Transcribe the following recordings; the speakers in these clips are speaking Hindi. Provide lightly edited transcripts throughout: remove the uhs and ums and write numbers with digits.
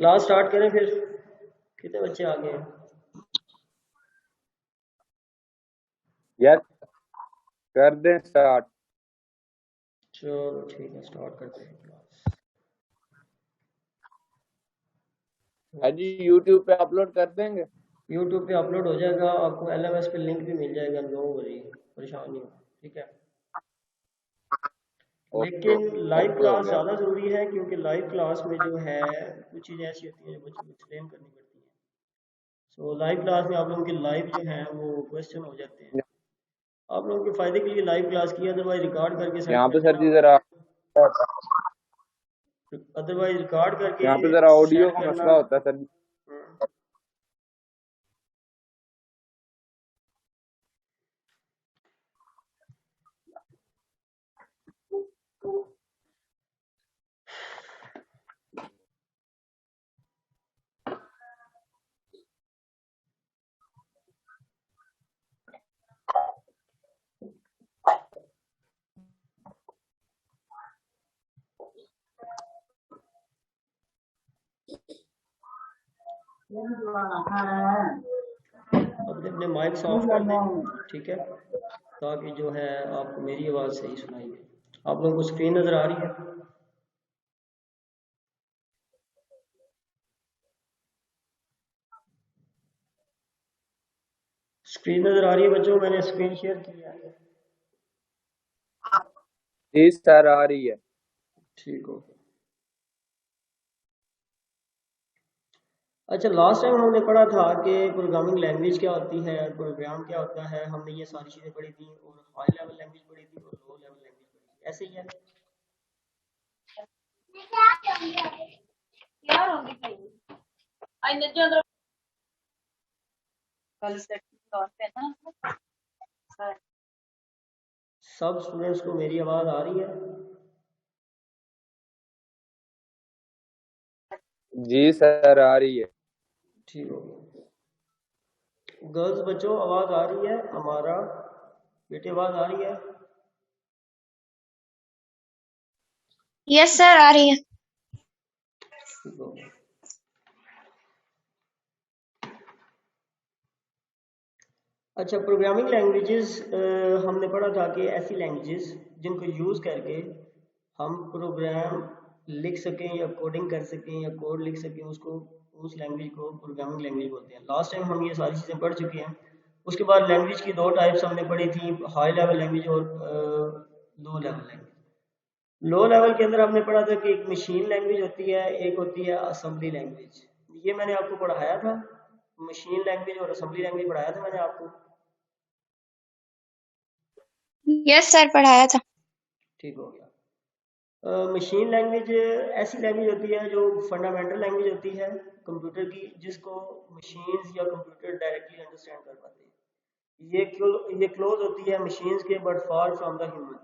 क्लास स्टार्ट करें फिर। कितने बच्चे आ गए हैं? यार कर दें स्टार्ट। चलो ठीक है, स्टार्ट करते हैं क्लास। हाँ जी, यूट्यूब पे अपलोड कर देंगे। यूट्यूब पे अपलोड हो जाएगा, आपको LMS पे लिंक भी मिल जाएगा, नो वरी, परेशान नहीं हो, ठीक है। ओके लेकिन लाइव ओके, हो क्लास गया। ज़्यादा ज़रूरी है, क्योंकि लाइव क्लास में जो है कुछ चीज़ें ऐसी होती हैं जो बच्चों को एक्सप्लेन करनी पड़ती हैं। सो लाइव क्लास में आप लोगों के लाइव जो है वो क्वेश्चन हो जाते हैं। आप लोगों के फ़ायदे के लिए लाइव क्लास की, अदरवाइज रिकॉर्ड करके सेट यहाँ पे कर सर देना जी और जरा अदरवाइज रिकॉर्ड करके यहाँ पे जरा ऑडियो सेट का करना। मसला होता है सर जी। हम्म। अपने अपने माइक्स ऑफ कर दें, ठीक है, ताकि जो है आपको मेरी आवाज़ सही सुनाई दे। आप लोगों को स्क्रीन नज़र आ रही है? स्क्रीन नज़र आ रही है बच्चों? मैंने स्क्रीन शेयर किया है। जी सर, आ रही है। ठीक हो। अच्छा, लास्ट टाइम हमने पढ़ा था कि प्रोग्रामिंग लैंग्वेज क्या होती है, प्रोग्राम क्या होता है, हमने ये सारी चीज़ें पढ़ी थी, और हाई लेवल लैंग्वेज पढ़ी थी और लो लेवल लैंग्वेज पढ़ी थी, ऐसे ही है। सब स्टूडेंट्स को मेरी आवाज़ आ रही है? जी सर, आ रही है। ठीक हो। गर्ल्स बच्चों, आवाज़ आ रही है? हमारा बेटे, आवाज़ आ रही है? यस सर, आ रही है। ठीक हो। अच्छा, प्रोग्रामिंग लैंग्वेजेस हमने पढ़ा था कि ऐसी लैंग्वेजेस जिनको यूज़ करके हम प्रोग्राम लिख सकें या कोडिंग कर सकें या कोड लिख सकें, उसको, उस लैंग्वेज को प्रोग्रामिंग लैंग्वेज बोलते हैं। लास्ट टाइम हम ये सारी चीज़ें पढ़ चुके हैं। उसके बाद लैंग्वेज की दो टाइप्स हमने पढ़ी थी, हाई लेवल लैंग्वेज और low level language. Low level के अंदर हमने पढ़ा था कि एक मशीन लैंग्वेज होती है, एक होती है असेंबली लैंग्वेज। ये मैंने आपको पढ़ाया था, मशीन लैंग्वेज और असेंबली लैंग्वेज पढ़ाया था मैंने आपको। यस सर, पढ़ाया था। ठीक हो गया। मशीन लैंग्वेज ऐसी लैंग्वेज होती है जो फंडामेंटल लैंग्वेज होती है कंप्यूटर की, जिसको मशीन्स या कंप्यूटर डायरेक्टली अंडरस्टैंड कर पाते हैं। ये क्लोज होती है मशीन्स के, but far from the human.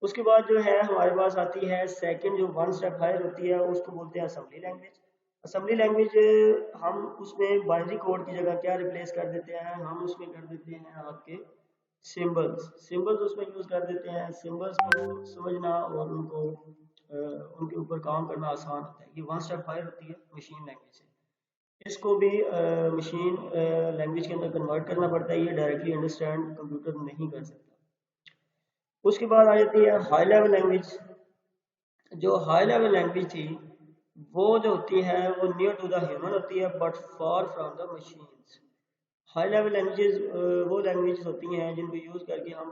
उसके बाद जो है हमारे पास आती है सेकंड, जो वन स्टेप हायर होती है, उसको बोलते हैं असेंबली लैंग्वेज। असेंबली लैंग्वेज हम उसमें बाइनरी कोड की जगह क्या रिप्लेस कर देते हैं, हम उसमें कर देते हैं आपके सिंबल्स। सिंबल्स उसमें यूज़ कर देते हैं। सिंबल्स को समझना और उनको उनके ऊपर काम करना आसान होता है। ये वन स्टेप हायर होती है मशीन लैंग्वेज से। इसको भी मशीन लैंग्वेज के अंदर कन्वर्ट करना पड़ता है, ये डायरेक्टली अंडरस्टैंड कंप्यूटर नहीं कर सकता। उसके बाद आ जाती है हाई लेवल लैंग्वेज। जो हाई लेवल लैंग्वेज थी, वो जो होती है वो नियर टू द ह्यूमन होती है, but far from the machines. High level languages वो लैंग्वेजेस होती हैं जिनको यूज़ करके हम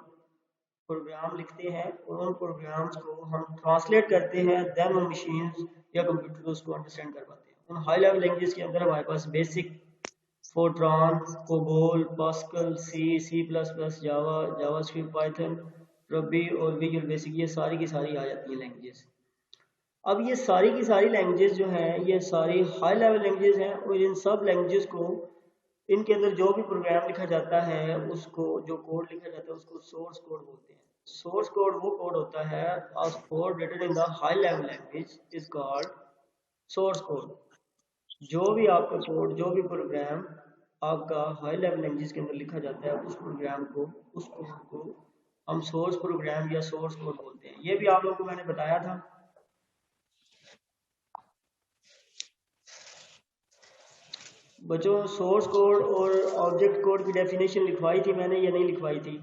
प्रोग्राम लिखते हैं, और उन प्रोग्राम्स को हम ट्रांसलेट करते हैं, देन वो मशीन्स या कंप्यूटर उसको अंडरस्टैंड कर पाते हैं। उन हाई लेवल लैंग्वेज के अंदर हमारे पास BASIC Fortran, COBOL, Pascal, C plus plus, Java, JavaScript, Python, Ruby और विजुअल बेसिक, ये सारी की सारी आ जाती हैं लैंग्वेजेस। अब ये सारी की सारी लैंग्वेजेस जो हैं ये सारी हाई लेवल लैंग्वेजेस हैं, और इन सब लैंग्वेजेस को, इनके अंदर जो भी प्रोग्राम लिखा जाता है, उसको, जो कोड लिखा जाता है, उसको सोर्स कोड बोलते हैं। सोर्स कोड वो कोड होता है, a code written in the high level language is called source code. जो भी आपका कोड, जो भी प्रोग्राम आपका हाई लेवल लैंग्वेज के अंदर लिखा जाता है, उस प्रोग्राम को, उस कोड को हम सोर्स प्रोग्राम या सोर्स कोड बोलते हैं। ये भी आप लोगों को मैंने बताया था। बच्चों सोर्स कोड और ऑब्जेक्ट कोड की डेफिनेशन लिखवाई थी मैंने या नहीं लिखवाई थी?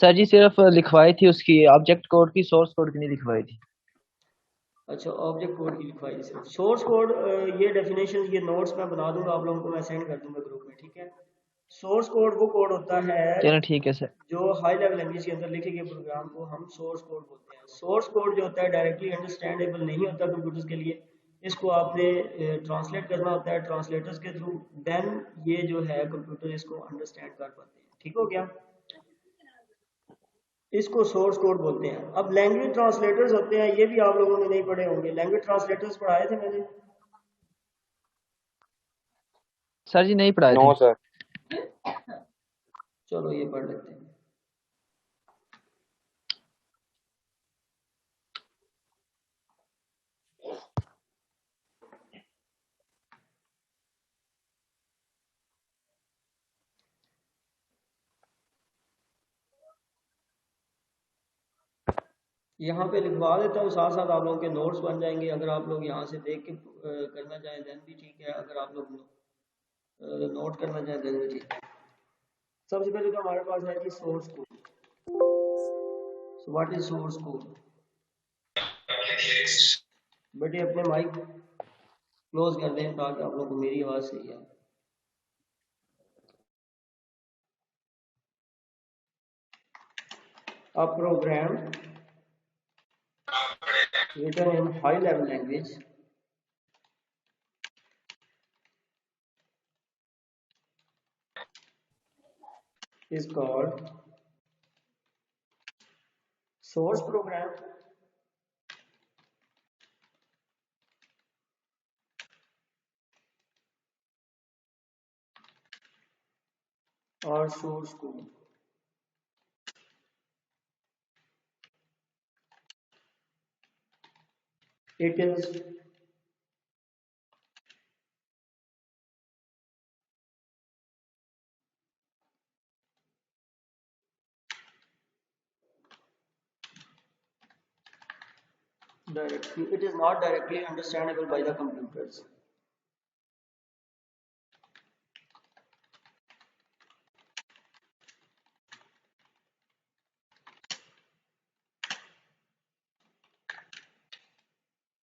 सर जी सिर्फ लिखवाई थी उसकी, ऑब्जेक्ट कोड की, सोर्स कोड की नहीं लिखवाई थी। अच्छा, ऑब्जेक्ट कोड की लिखवाई थी सिर्फ। सोर्स कोड ये डेफिनेशन, ये नोट्स मैं बना दूंगा आप लोगों को, मैं सेंड कर दूंगा ग्रुप में, ठीक है। सोर्स कोड वो कोड होता है चलो ठीक है सर। जो हाई लेवल लैंग्वेज के अंदर लिखे गए प्रोग्राम को हम सोर्स कोड बोलते हैं। सोर्स कोड जो होता है डायरेक्टली अंडरस्टैंडेबल नहीं होता कंप्यूटर्स के लिए, इसको आपने ट्रांसलेट करना होता है ट्रांसलेटर्स के थ्रू, देन ये जो है कंप्यूटर इसको अंडरस्टैंड कर पाते हैं। ठीक हो गया, इसको सोर्स कोड बोलते हैं। अब लैंग्वेज ट्रांसलेटर्स होते हैं, ये भी आप लोगों ने नहीं पढ़े होंगे। लैंग्वेज ट्रांसलेटर्स पढ़ाए थे मैंने? सर जी नहीं पढ़ाए थे। No sir. चलो ये पढ़ लेते हैं। यहाँ पे लिखवा देता हूँ, साथ साथ आप लोगों के नोट्स बन जाएंगे। अगर आप लोग यहाँ से देख के करना चाहें देन भी ठीक है, अगर आप लोग नोट करना चाहें देन भी ठीक है। सबसे पहले तो हमारे पास है जी source code. So what is source code? बेटे अपने माइक क्लोज कर दें ताकि आप लोगों को मेरी आवाज़ सही है। A program written in high level language is called source program or source code. It is not directly understandable by the computers.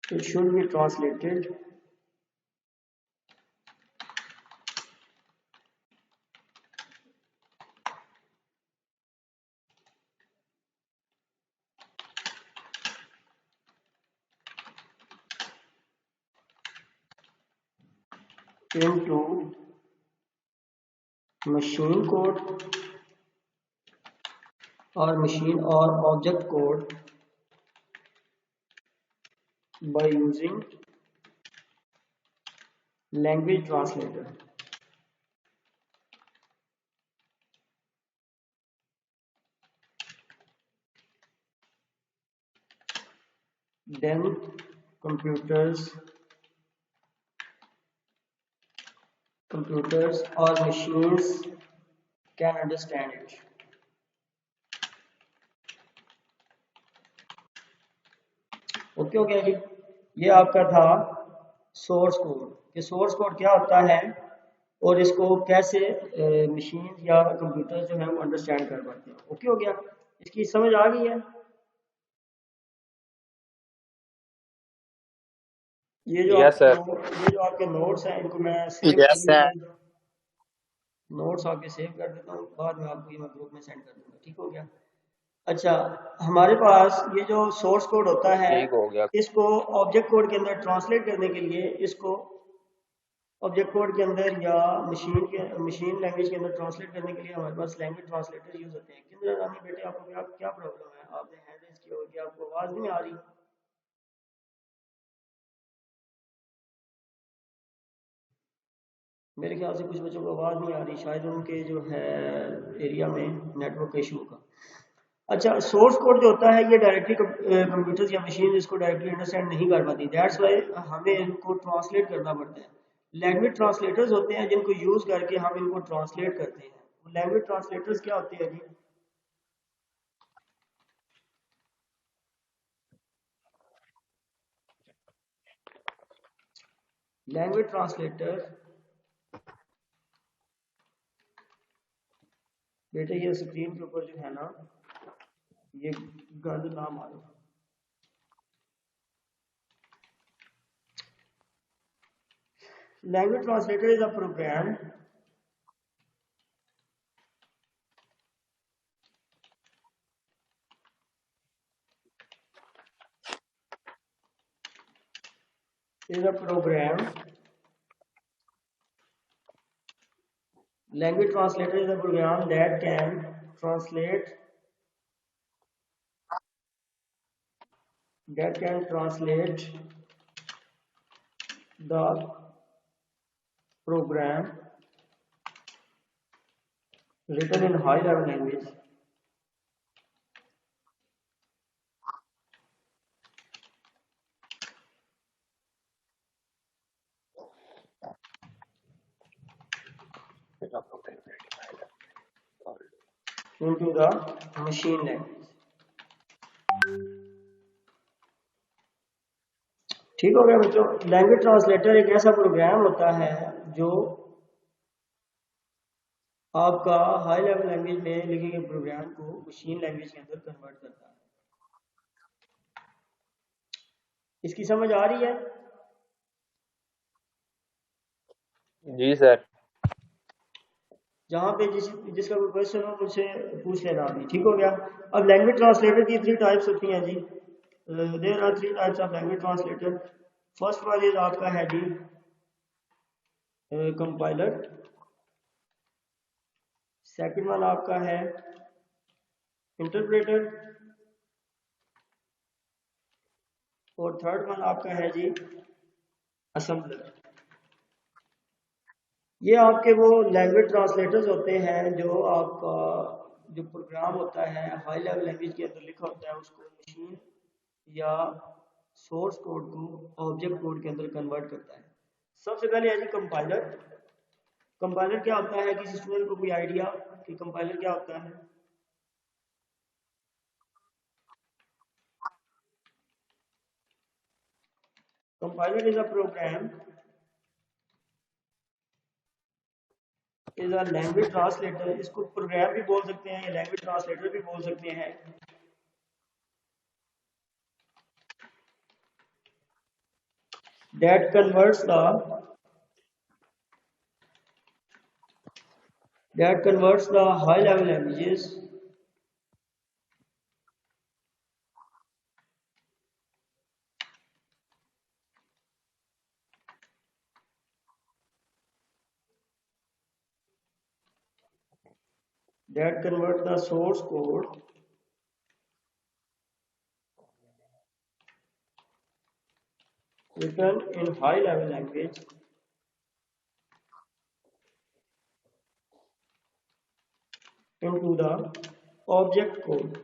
It should be translated into machine code or machine or object code by using language translator. Then computers or machines can understand it. Okay हो गया जी। ये आपका था सोर्स कोड, कि सोर्स कोड क्या होता है और इसको कैसे मशीन या कंप्यूटर जो है वो अंडरस्टैंड कर पाते हैं। ओके हो गया, इसकी समझ आ गई है? ये जो यस सर। ये जो आपके नोट्स हैं इनको मैं सेव यस सर। नोट्स आपके सेव कर देता हूँ, बाद में आपको ये मैं ग्रुप में सेंड कर दूंगा। ठीक हो गया। अच्छा, हमारे पास ये जो सोर्स कोड होता है ठीक हो गया। इसको ऑब्जेक्ट कोड के अंदर ट्रांसलेट करने के लिए, इसको ऑब्जेक्ट कोड के अंदर या मशीन लैंग्वेज के अंदर ट्रांसलेट करने के लिए हमारे पास लैंग्वेज ट्रांसलेटर यूज होते हैं। किंद्रा रानी बेटे आपको क्या प्रॉब्लम है? आपने हैंड रेज किया हो कि आपको आवाज नहीं आ रही? मेरे ख्याल से कुछ बच्चों को आवाज नहीं आ रही, शायद उनके जो है एरिया में नेटवर्क का इशू होगा। अच्छा, सोर्स कोड जो होता है ये डायरेक्टली कंप्यूटर्स या मशीन इसको डायरेक्टली अंडरस्टैंड नहीं कर पाती, दैट्स व्हाई हमें इनको ट्रांसलेट करना पड़ता है। लैंग्वेज ट्रांसलेटर्स होते हैं जिनको यूज करके हम इनको ट्रांसलेट करते हैं। लैंग्वेज ट्रांसलेटर्स क्या होते हैं जी? लैंग्वेज ट्रांसलेटर, बेटे ये स्क्रीन के ऊपर जो है ना ये गंद ना मारो। Language translator is a program language translator is a program that can translate the program written in high level language into the machine language। ठीक हो गया बच्चों। लैंग्वेज ट्रांसलेटर एक ऐसा प्रोग्राम होता है जो आपका हाई लेवल लैंग्वेज में लिखे गए प्रोग्राम को मशीन लैंग्वेज के अंदर कन्वर्ट करता है। इसकी समझ आ रही है? जी सर। जहाँ पे जिसका कोई क्वेश्चन हो मुझसे पूछ लेना अभी। ठीक हो गया। अब लैंग्वेज ट्रांसलेटर की 3 टाइप्स होती हैं जी। There are 3 types of language translator. First one is आपका है जी कंपाइलर, सेकंड वन आपका है इंटरप्रेटर और थर्ड वन आपका है जी असेंबलर। ये आपके वो लैंग्वेज ट्रांसलेटर्स होते हैं जो आपका जो प्रोग्राम होता है हाई लेवल लैंग्वेज के अंदर लिखा होता है उसको मशीन या सोर्स कोड को ऑब्जेक्ट कोड के अंदर कन्वर्ट करता है। सबसे पहले है जी कंपाइलर। कंपाइलर क्या होता है? किसी स्टूडेंट को कोई आइडिया कि कंपाइलर क्या होता है? Compiler is a program is a language translator. इसको प्रोग्राम भी बोल सकते हैं या लैंग्वेज ट्रांसलेटर भी बोल सकते हैं। that converts the high level languages that convert the source code written in high level language into the object code।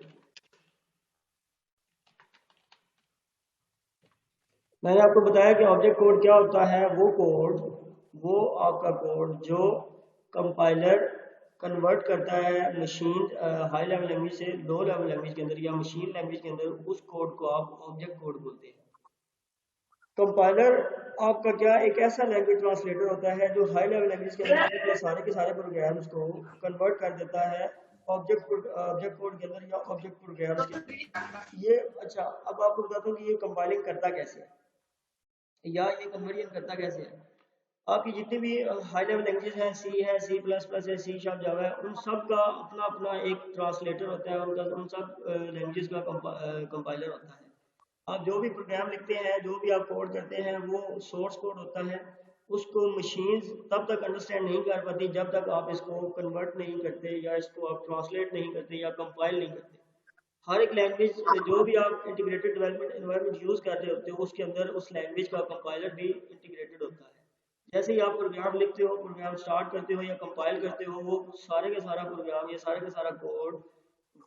मैंने आपको बताया कि ऑब्जेक्ट कोड क्या होता है। वो आपका कोड जो कंपाइलर कन्वर्ट करता है मशीन हाई लेवल लैंग्वेज से लो लेवल लैंग्वेज के अंदर या मशीन लैंग्वेज के अंदर, उस कोड को आप ऑब्जेक्ट कोड बोलते हैं। कंपाइलर आपका क्या एक ऐसा लैंग्वेज ट्रांसलेटर होता है जो हाई लेवल लैंग्वेज के अंदर सारे के सारे प्रोग्राम्स को कन्वर्ट कर देता है ऑब्जेक्ट कोड के अंदर या ऑब्जेक्ट प्रोग्राम्स के अंदर। ये अच्छा, अब आपको बताता हूँ कि ये कंपाइलिंग करता कैसे है या ये कन्वर्जन करता कैसे है। आपकी जितनी भी हाई लेवल लैंग्वेज हैं, सी है, C++ है, C# जावा है, उन सब का अपना अपना एक ट्रांसलेटर होता है, उन सब लैंग्वेज का कंपाइलर होता है। आप जो भी प्रोग्राम लिखते हैं, जो भी आप कोड करते हैं, वो सोर्स कोड होता है। उसको मशीन्स तब तक अंडरस्टैंड नहीं कर पाती जब तक आप इसको कन्वर्ट नहीं करते या इसको आप ट्रांसलेट नहीं करते या कंपाइल नहीं करते। हर एक लैंग्वेज जो भी आप इंटीग्रेटेड डेवलपमेंट एनवायरनमेंट यूज कर रहे होते हो उसके अंदर उस लैंग्वेज का कंपाइलर भी इंटीग्रेटेड होता है। जैसे ही आप प्रोग्राम लिखते हो, प्रोग्राम स्टार्ट करते हो या कंपाइल करते हो, वो सारे का सारा प्रोग्राम या सारे का सारा कोड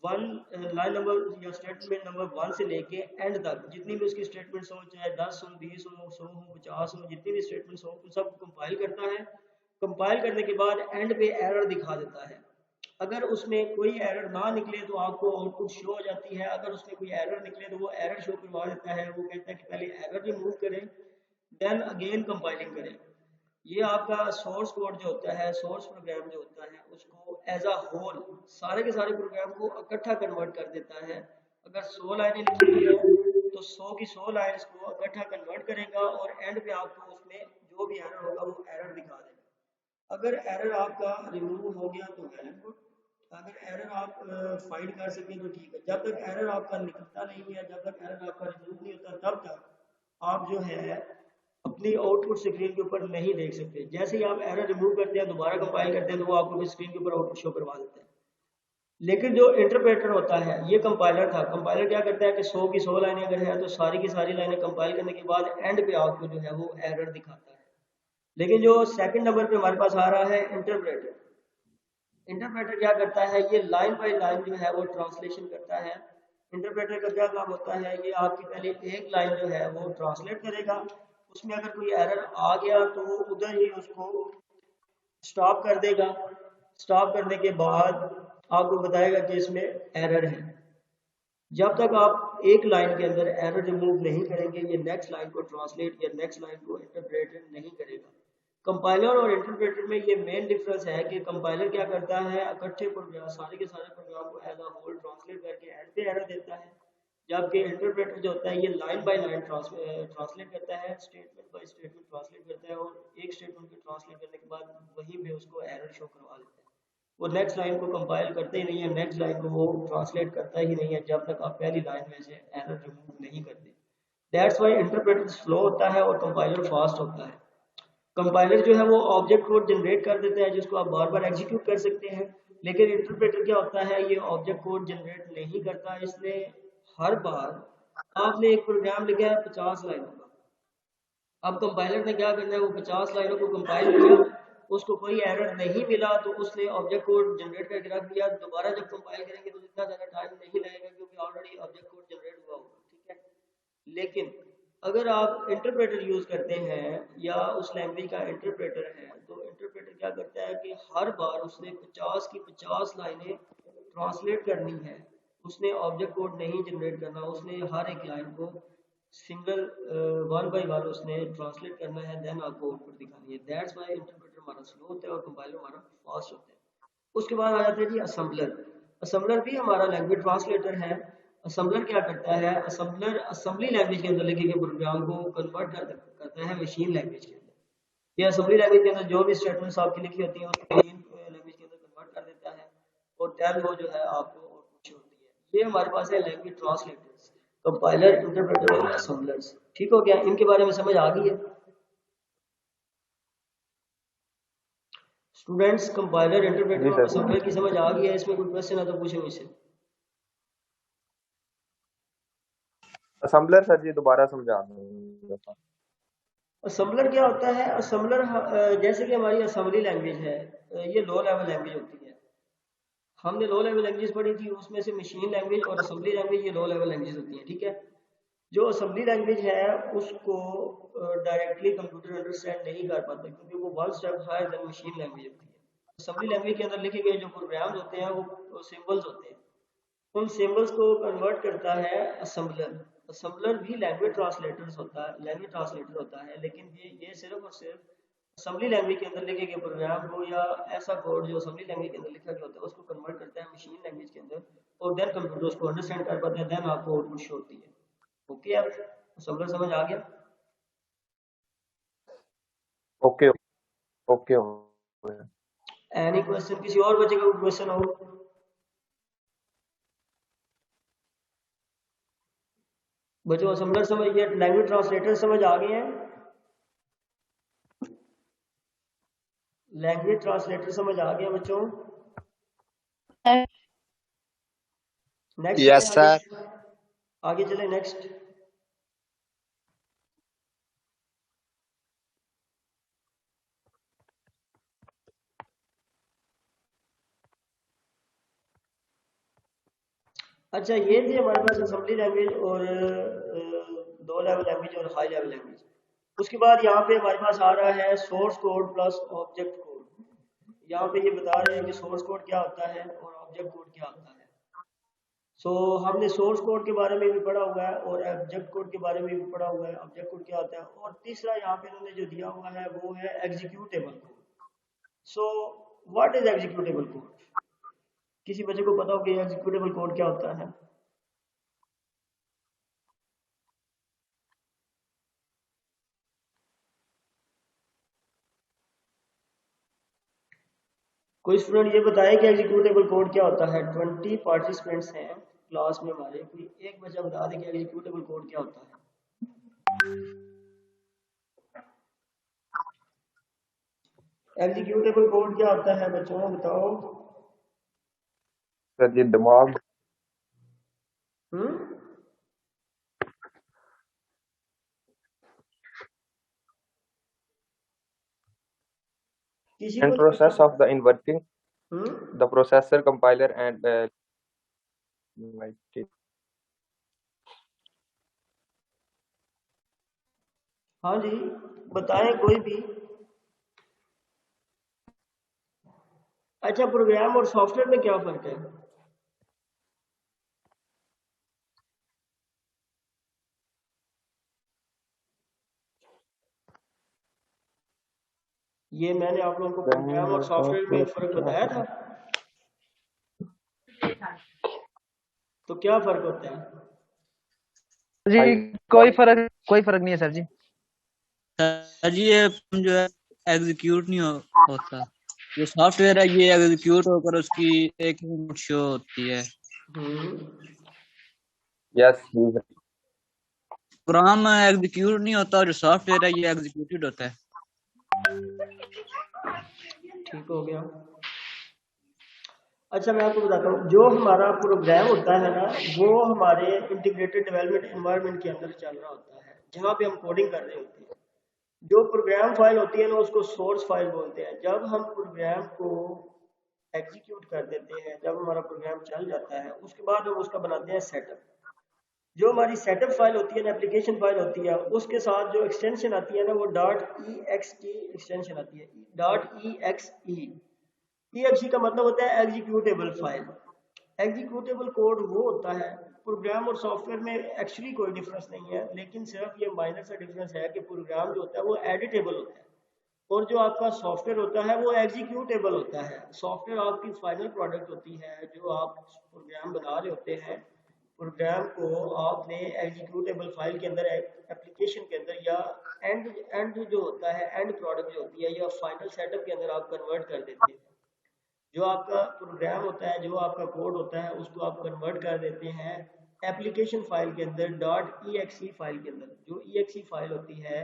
लाइन नंबर या स्टेटमेंट नंबर 1 से लेके एंड तक जितनी भी उसकी स्टेटमेंट्स हो, चाहे 10 हो, 20 हो, 100 हो, 50 हो, जितनी भी स्टेटमेंट्स हो, उन सबको कंपाइल करता है। कंपाइल करने के बाद एंड पे एरर दिखा देता है। अगर उसमें कोई एरर ना निकले तो आपको आउटपुट शो हो जाती है। अगर उसमें कोई एरर निकले तो वो एरर शो करवा देता है। वो कहता है कि पहले एरर रिमूव करें, देन अगेन कंपाइलिंग करें। ये आपका सोर्स कोड जो होता है, सोर्स प्रोग्राम जो होता है, उसको एज अ होल सारे के सारे प्रोग्राम को इकट्ठा कन्वर्ट कर देता है। अगर 100 लाइनें लिखी हुई है तो 100 की 100 लाइन्स को इकट्ठा कन्वर्ट करेगा और एंड पे आपको उसमें जो भी एरर होगा वो एरर दिखा देगा। अगर एरर आपका रिमूव हो गया तो वेरी गुड, अगर एरर आप फाइंड कर सकें तो ठीक है। जब तक एरर आपका निकलता नहीं है, जब तक एरर आपका रिमूव नहीं होता, तब तक आप जो है अपनी आउटपुट स्क्रीन के ऊपर नहीं देख सकते। जैसे ही आप एरर रिमूव करते हैं, दोबारा कंपाइल करते हैं, तो वो आपको स्क्रीन के ऊपर आउटपुट शो करवा देता है। लेकिन जो इंटरप्रेटर होता है, ये कंपाइलर था। कंपाइलर क्या करता है कि 100 की 100 लाइनें अगर है तो सारी की सारी लाइनें कंपाइल करने के बाद एंड पे आपको जो है वो एरर दिखाता है। लेकिन जो सेकंड नंबर पे हमारे पास आ रहा है इंटरप्रेटर, इंटरप्रेटर क्या करता है, ये लाइन बाय लाइन जो है वो ट्रांसलेशन करता है। इंटरप्रेटर का क्या काम होता है, ये आपकी पहले एक लाइन जो है वो ट्रांसलेट करेगा, उसमें अगर कोई एरर आ गया तो वो उधर ही उसको स्टॉप कर देगा। स्टॉप करने के बाद आपको बताएगा कि इसमें एरर है। जब तक आप एक लाइन के अंदर एरर रिमूव नहीं करेंगे, ये नेक्स्ट लाइन को ट्रांसलेट या नेक्स्ट लाइन को इंटरप्रेट नहीं करेगा। कंपाइलर और इंटरप्रेटर में ये मेन डिफरेंस है कि कंपाइलर क्या करता है, इकट्ठे प्रोग्राम सारे के सारे प्रोग्राम को एज अ होल ट्रांसलेट करके एंड पे एरर देता है, जबकि इंटरप्रेटर जो होता है ये लाइन बाय लाइन ट्रांसलेट करता है, स्टेटमेंट बाय स्टेटमेंट ट्रांसलेट करता है और एक स्टेटमेंट को ट्रांसलेट करने के बाद वहीं पे उसको एरर शो करवा देता है। वो नेक्स्ट लाइन को कंपाइल करते ही नहीं है, नेक्स्ट लाइन को वो ट्रांसलेट करता ही नहीं है जब तक आप पहली लाइन में से एरर रिमूव नहीं करते। दैट्स वाई इंटरप्रेटर स्लो होता है और कंपाइलर फास्ट होता है। कंपाइलर जो है वो ऑब्जेक्ट कोड जनरेट कर देता है जिसको आप बार बार एग्जीक्यूट कर सकते हैं, लेकिन इंटरप्रेटर क्या होता है, ये ऑब्जेक्ट कोड जनरेट नहीं करता। इसलिए हर बार आपने एक प्रोग्राम लिखा है 50 लाइनों का, अब कंपाइलर ने क्या करना है, वो 50 लाइनों को कंपाइल किया, उसको कोई एरर नहीं मिला तो उसने ऑब्जेक्ट कोड जनरेट करके रख दिया। दोबारा जब कंपाइल करेंगे तो इतना ज़्यादा टाइम नहीं लगेगा क्योंकि ऑलरेडी ऑब्जेक्ट कोड जनरेट हुआ होगा, ठीक है। लेकिन अगर आप इंटरप्रेटर यूज करते हैं या उस लैंग्वेज का इंटरप्रेटर है, तो इंटरप्रेटर क्या करता है कि हर बार उसने 50 की 50 लाइनें ट्रांसलेट करनी है, उसने ऑब्जेक्ट कोड नहीं जनरेट करना, उसने हर एक लाइन को सिंगल वन बाय वन उसने ट्रांसलेट करना है, देन आपको आउटपुट दिखानी है। दैट्स व्हाई इंटरप्रेटर हमारा स्लो होता है और कंपाइलर हमारा फास्ट होता है। उसके बाद आ जाता है जी असम्बलर। असम्बलर भी हमारा लैंग्वेज ट्रांसलेटर है। असम्बलर क्या करता है, असम्बलर असेंबली लैंग्वेज के अंदर लिखे गए प्रोग्राम को कन्वर्ट करता है मशीन लैंग्वेज के अंदर। ये असेंबली लैंग्वेज के अंदर जो भी स्टेटमेंट्स आपकी लिखी होती हैं उसको मशीन लैंग्वेज के अंदर कन्वर्ट कर देता है और देन वो जो है आपको आउटपुट शो होती है। ये हमारे पास है लैंग्वेज ट्रांसलेटर्स, कंपाइलर, इंटरप्रेटर और असेंबलर्स। ठीक हो गया, इनके बारे में समझ आ गई है स्टूडेंट्स? कंपाइलर, इंटरप्रेटर और असेंबलर की समझ आ गई है? इसमें कोई क्वेश्चन है तो पूछे मुझसे। असेंबलर सर जी दोबारा समझा दो। असेंबलर क्या होता है? असेंबलर जैसे कि हमारी असेंबली लैंग्वेज है, ये लो लेवल लैंग्वेज होती है। हमने लो लेवल लैंग्वेज पढ़ी थी, उसमें से मशीन लैंग्वेज और असेंबली लैंग्वेज ये लो लेवल लैंग्वेज होती है, ठीक है। जो असेंबली लैंग्वेज है उसको डायरेक्टली कंप्यूटर अंडरस्टैंड नहीं कर पाता क्योंकि वो one step higher than machine language होती है। असेंबली लैंग्वेज के अंदर लिखे गए जो प्रोग्राम्स होते हैं वो सिंबल्स होते हैं, उन सिंबल्स को कन्वर्ट करता है असेंबलर। असेंबलर भी लैंग्वेज ट्रांसलेटर्स होता है, लैंग्वेज ट्रांसलेटर होता है, लेकिन ये सिर्फ और सिर्फ असेंबली लैंग्वेज के अंदर लिखे गए प्रोग्राम को या ऐसा कोड जो असेंबली लैंग्वेज के अंदर लिखा गया होता है उसको कन्वर्ट करता है मशीन लैंग्वेज के अंदर और देन कंप्यूटर उसको अंडरस्टैंड कर पाता है, देन आपको आउटपुट शो होती है। ओके, अब असेंबलर समझ आ गया? Okay okay. Any question? किसी और बच्चे का कोई क्वेश्चन हो? बच्चों असेंबलर समझ गया, लैंग्वेज ट्रांसलेटर समझ आ गए हैं? लैंग्वेज ट्रांसलेटर समझ आ गया बच्चों? Next yes sir. आगे चले नेक्स्ट। अच्छा, ये थी हमारे पास असेंबली लैंग्वेज और दो लेवल लैंग्वेज और हाई लेवल लैंग्वेज। उसके बाद यहाँ पे हमारे पास आ रहा है source code plus object code. यहाँ पे ये बता रहे हैं कि सोर्स कोड क्या होता है और ऑब्जेक्ट कोड क्या होता है। सो हमने सोर्स कोड के बारे में भी पढ़ा हुआ है और ऑब्जेक्ट कोड के बारे में भी पढ़ा हुआ है, ऑब्जेक्ट कोड क्या होता है, और तीसरा यहाँ पे इन्होंने जो दिया हुआ है वो है executable code. So what is executable code? किसी बच्चे को पता हो कि एग्जीक्यूटेबल कोड क्या होता है? कोई स्टूडेंट ये बताए कि एग्जीक्यूटेबल कोड क्या होता है। 20 पार्टिसिपेंट्स हैं क्लास में हमारे, कोई एक बच्चा बता दे कि एग्जीक्यूटेबल कोड क्या होता है। एग्जीक्यूटेबल कोड क्या होता है बच्चों, बताओ। सर जी दिमाग। हम्म किसी and को process of the inverting hmm the processor compiler and like it. हाँ जी, बताएं कोई भी। अच्छा, प्रोग्राम और सॉफ्टवेयर में क्या फर्क है? ये मैंने आप लोगों को प्रोग्राम और सॉफ्टवेयर में फर्क बताया था, तो क्या फर्क होता है? जी I कोई फर्क नहीं है सर जी। सर जी ये जो है एग्जीक्यूट नहीं होता, ये सॉफ्टवेयर है ये एग्जीक्यूट होकर उसकी एक इनपुट शो होती है। yes प्रोग्राम एग्जीक्यूट नहीं होता और जो सॉफ्टवेयर है ये एग्जीक्यूटेड होता है। ठीक हो गया। अच्छा, मैं आपको बताता हूँ, जो हमारा प्रोग्राम होता है ना, वो हमारे इंटीग्रेटेड डेवलपमेंट एनवायरनमेंट के अंदर चल रहा होता है, जहाँ पे हम कोडिंग कर रहे होते हैं। जो प्रोग्राम फाइल होती है ना, उसको सोर्स फाइल बोलते हैं। जब हम प्रोग्राम को एग्जीक्यूट कर देते हैं, जब हमारा प्रोग्राम चल जाता है, उसके बाद हम उसका बनाते हैं सेटअप। जो हमारी सेटअप फाइल होती है ना, एप्लीकेशन फाइल होती है, उसके साथ जो एक्सटेंशन आती है ना, वो .ext एक्सटेंशन आती है। .exe का मतलब होता है एग्जीक्यूटेबल फाइल। एग्जीक्यूटेबल कोड वो होता है, प्रोग्राम और सॉफ्टवेयर में एक्चुअली कोई डिफरेंस नहीं है, लेकिन सिर्फ ये माइनर सा डिफरेंस है कि प्रोग्राम जो होता है वो एडिटेबल होता है और जो आपका सॉफ्टवेयर होता है वो एग्जीक्यूटेबल होता है। सॉफ्टवेयर आपकी फाइनल प्रोडक्ट होती है, जो आप प्रोग्राम बना रहे होते हैं, प्रोग्राम को आपने एग्जीक्यूटेबल फाइल के अंदर, एप्लीकेशन के अंदर, या एंड जो होता है, एंड प्रोडक्ट जो होती है, या फाइनल सेटअप के अंदर आप कन्वर्ट कर देते हैं। जो आपका प्रोग्राम होता है, जो आपका कोड होता है, उसको आप कन्वर्ट कर देते हैं एप्लीकेशन फाइल के अंदर, .exe फाइल के अंदर। जो exe फाइल होती है,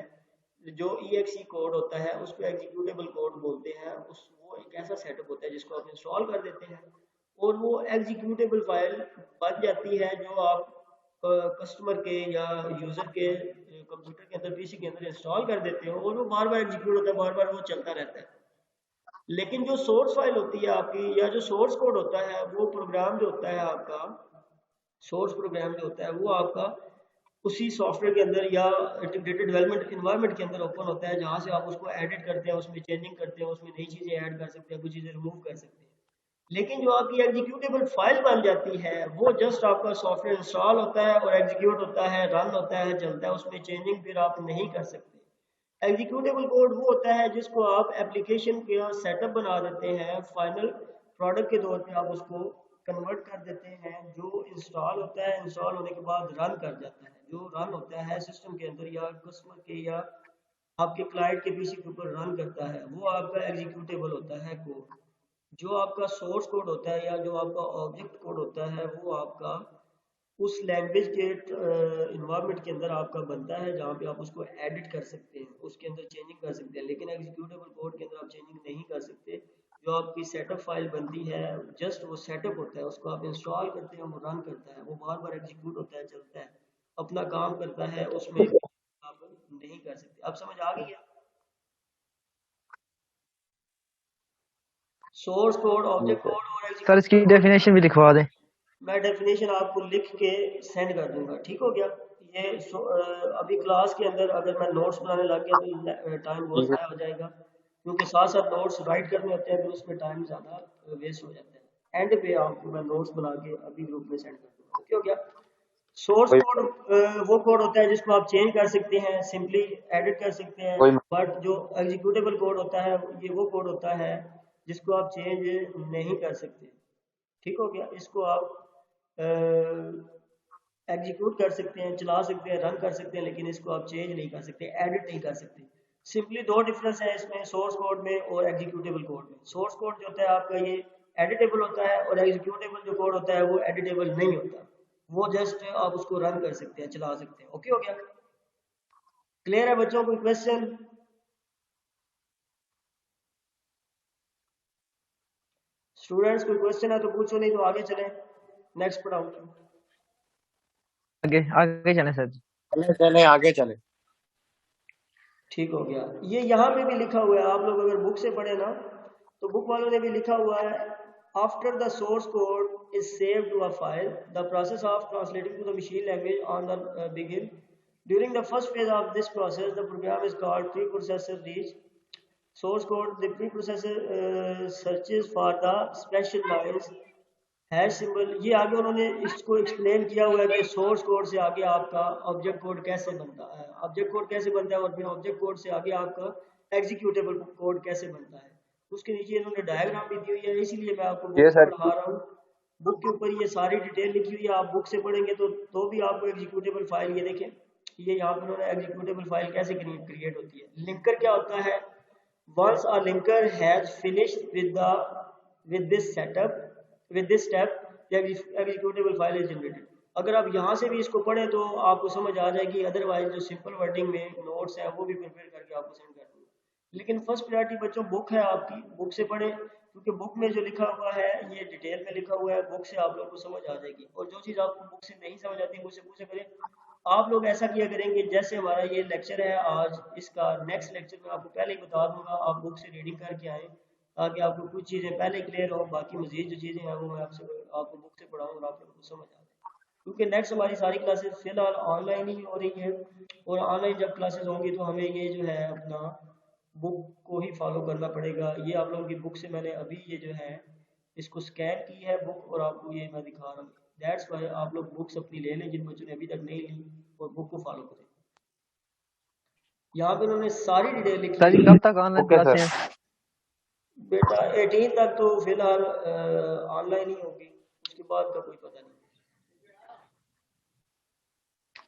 जो exe कोड होता है, उसको एग्जीक्यूटेबल कोड बोलते हैं। वो एक ऐसा सेटअप होता है जिसको आप इंस्टॉल कर देते हैं और वो एग्जीक्यूटेबल फाइल बन जाती है, जो आप कस्टमर के या यूज़र के कंप्यूटर के अंदर, पीसी के अंदर इंस्टॉल कर देते हो और वो बार बार एग्जीक्यूट होता है, बार बार वो चलता रहता है। लेकिन जो सोर्स फाइल होती है आपकी, या जो सोर्स कोड होता है, वो प्रोग्राम जो होता है आपका, सोर्स प्रोग्राम जो होता है वो आपका उसी सॉफ्टवेयर के अंदर या इंटीग्रेटेड डेवलपमेंट एनवायरनमेंट के अंदर ओपन होता है, जहाँ से आप उसको एडिट करते हैं, उसमें चेंजिंग करते हैं, उसमें नई चीज़ें ऐड कर सकते हैं, कुछ चीज़ें रिमूव कर सकते हैं। लेकिन जो आपकी एग्जीक्यूटेबल फाइल बन जाती है, वो जस्ट आपका सॉफ्टवेयर इंस्टॉल होता है और एग्जीक्यूट होता है, रन होता है, चलता है, उसमें चेंजिंग फिर आप नहीं कर सकते। एग्जीक्यूटेबल कोड वो होता है जिसको आप एप्लीकेशन का सेटअप बना देते हैं, फाइनल प्रोडक्ट के तौर पे आप उसको कन्वर्ट कर देते हैं, जो इंस्टॉल होता है, इंस्टॉल होने के बाद रन कर जाता है। जो रन होता है सिस्टम के अंदर या कस्टमर के या आपके क्लाइंट के पीसी के ऊपर रन करता है, वो आपका एग्जीक्यूटेबल होता है कोड। जो आपका सोर्स कोड होता है या जो आपका ऑब्जेक्ट कोड होता है, वो आपका उस लैंग्वेज के इन्वायरमेंट के अंदर आपका बनता है, जहाँ पे आप उसको एडिट कर सकते हैं, उसके अंदर चेंजिंग कर सकते हैं। लेकिन एग्जीक्यूटेबल कोड के अंदर आप चेंजिंग नहीं कर सकते। जो आपकी सेटअप फाइल बनती है, जस्ट वो सेटअप होता है, उसको आप इंस्टॉल करते हैं, वो रन करता है, वो बार बार एग्जीक्यूट होता है, चलता है, अपना काम करता है, उसमें आप नहीं कर सकते। अब समझ आ गई है? सोर्स कोड, ऑब्जेक्ट कोड और सर इसकी डेफिनेशन भी लिखवा दें। मैं डेफिनेशन आपको लिख के सेंड कर दूंगा, ठीक हो गया? ये अभी क्लास के अंदर अगर मैं नोट्स बनाने लग गया तो टाइम बहुत ज़ाया हो जाएगा, क्योंकि साथ साथ नोट्स राइट करने होते हैं, तो उसमें टाइम ज़्यादा वेस्ट हो जाता है। एंड पे आपको मैं नोट्स बना के अभी ग्रुप में सेंड कर दूंगा। ओके हो गया। सोर्स कोई कोड वो कोड होता है जिसको आप चेंज कर सकते हैं, सिंपली एडिट कर सकते हैं, कोई बट जो एग्जीक्यूटेबल कोड होता है ये वो कोड होता है जिसको आप चेंज नहीं कर सकते। ठीक हो गया। इसको आप एग्जीक्यूट कर सकते हैं, चला सकते हैं, रन कर सकते हैं, लेकिन इसको आप चेंज नहीं कर सकते, एडिट नहीं कर सकते। सिंपली दो डिफरेंस है इसमें सोर्स कोड में और एग्जीक्यूटेबल कोड में। सोर्स कोड जो होता है आपका ये एडिटेबल होता है और एग्जीक्यूटेबल जो कोड होता है वो एडिटेबल नहीं होता, वो जस्ट आप उसको रन कर सकते हैं, चला सकते हैं। ओके हो गया। क्लियर है बच्चों? कोई क्वेश्चन? स्टूडेंट्स कोई क्वेश्चन है तो पूछो, नहीं तो आगे चलें, नेक्स्ट पढ़ाऊँ। आगे आगे चले सर जी। चले चले आगे चले। ठीक हो गया। ये यहाँ पे भी लिखा हुआ है, आप लोग अगर बुक से पढ़े ना तो बुक वालों ने भी लिखा हुआ है, after the source code is saved to a file the process of translating to the machine language on the begin during the first phase of this process the program is called preprocessor reach source code. The preprocessor searches for the special lines hash symbol. ये आगे उन्होंने इसको एक्सप्लेन किया हुआ है कि सोर्स कोड से आगे आपका ऑब्जेक्ट कोड कैसे बनता है, ऑब्जेक्ट कोड कैसे बनता है, और फिर ऑब्जेक्ट कोड से आगे आपका एग्जीक्यूटेबल कोड कैसे बनता है। उसके नीचे इन्होंने डायग्राम भी दी हुई है, इसीलिए मैं आपको बुक सर पढ़ा रहा हूँ। बुक के ऊपर ये सारी डिटेल लिखी हुई है, आप बुक से पढ़ेंगे तो भी आपको एग्जीक्यूटेबल फाइल, ये देखें, ये यहाँ पर उन्होंने एग्जीक्यूटेबल फाइल कैसे क्रिएट होती है। लिंकर क्या होता है? Once a linker has finished with this setup, with this step, the executable file is generated. अगर आप यहाँ से भी इसको पढ़ें तो आपको समझ आ जाएगी, अदरवाइज जो सिंपल वर्डिंग में नोट्स हैं वो भी प्रिपेयर करके आपको सेंड कर दूँगा। लेकिन फर्स्ट प्रायोरिटी बच्चों बुक है आपकी, बुक से पढ़ें, क्योंकि बुक में जो लिखा हुआ है ये डिटेल में लिखा हुआ है, बुक से आप लोगों को समझ आ जाएगी। और जो चीज़ आपको बुक से नहीं समझ आती मुझसे पूछा करें। आप लोग ऐसा किया करेंगे, जैसे हमारा ये लेक्चर है आज, इसका नेक्स्ट लेक्चर मैं आपको पहले ही बता दूंगा, आप बुक से रीडिंग करके आएँ ताकि आपको कुछ चीज़ें पहले क्लियर हो, बाकी मजीद जो चीज़ें हैं वो मैं आपको बुक से पढ़ाऊँ और आप लोगों को समझ आ जाए। क्योंकि नेक्स्ट हमारी सारी क्लासेस फिलहाल ऑनलाइन ही हो रही है, और ऑनलाइन जब क्लासेस होंगी तो हमें ये जो है अपना बुक को ही फॉलो करना पड़ेगा। ये आप लोगों की बुक से मैंने अभी ये जो है इसको स्कैन की है बुक, और आपको ये मैं दिखा रहा हूँ। दैट्स वाई आप लोग बुक्स अपनी ले लें जिन बच्चों ने अभी तक नहीं ली, और बुक को फॉलो करें। यहाँ पे उन्होंने सारी डिटेल लिखी सर जी है। कब तक ऑनलाइन ओके क्लासें सर। हैं? बेटा 18 तक तो फिलहाल ऑनलाइन ही होगी, उसके बाद का कोई पता नहीं।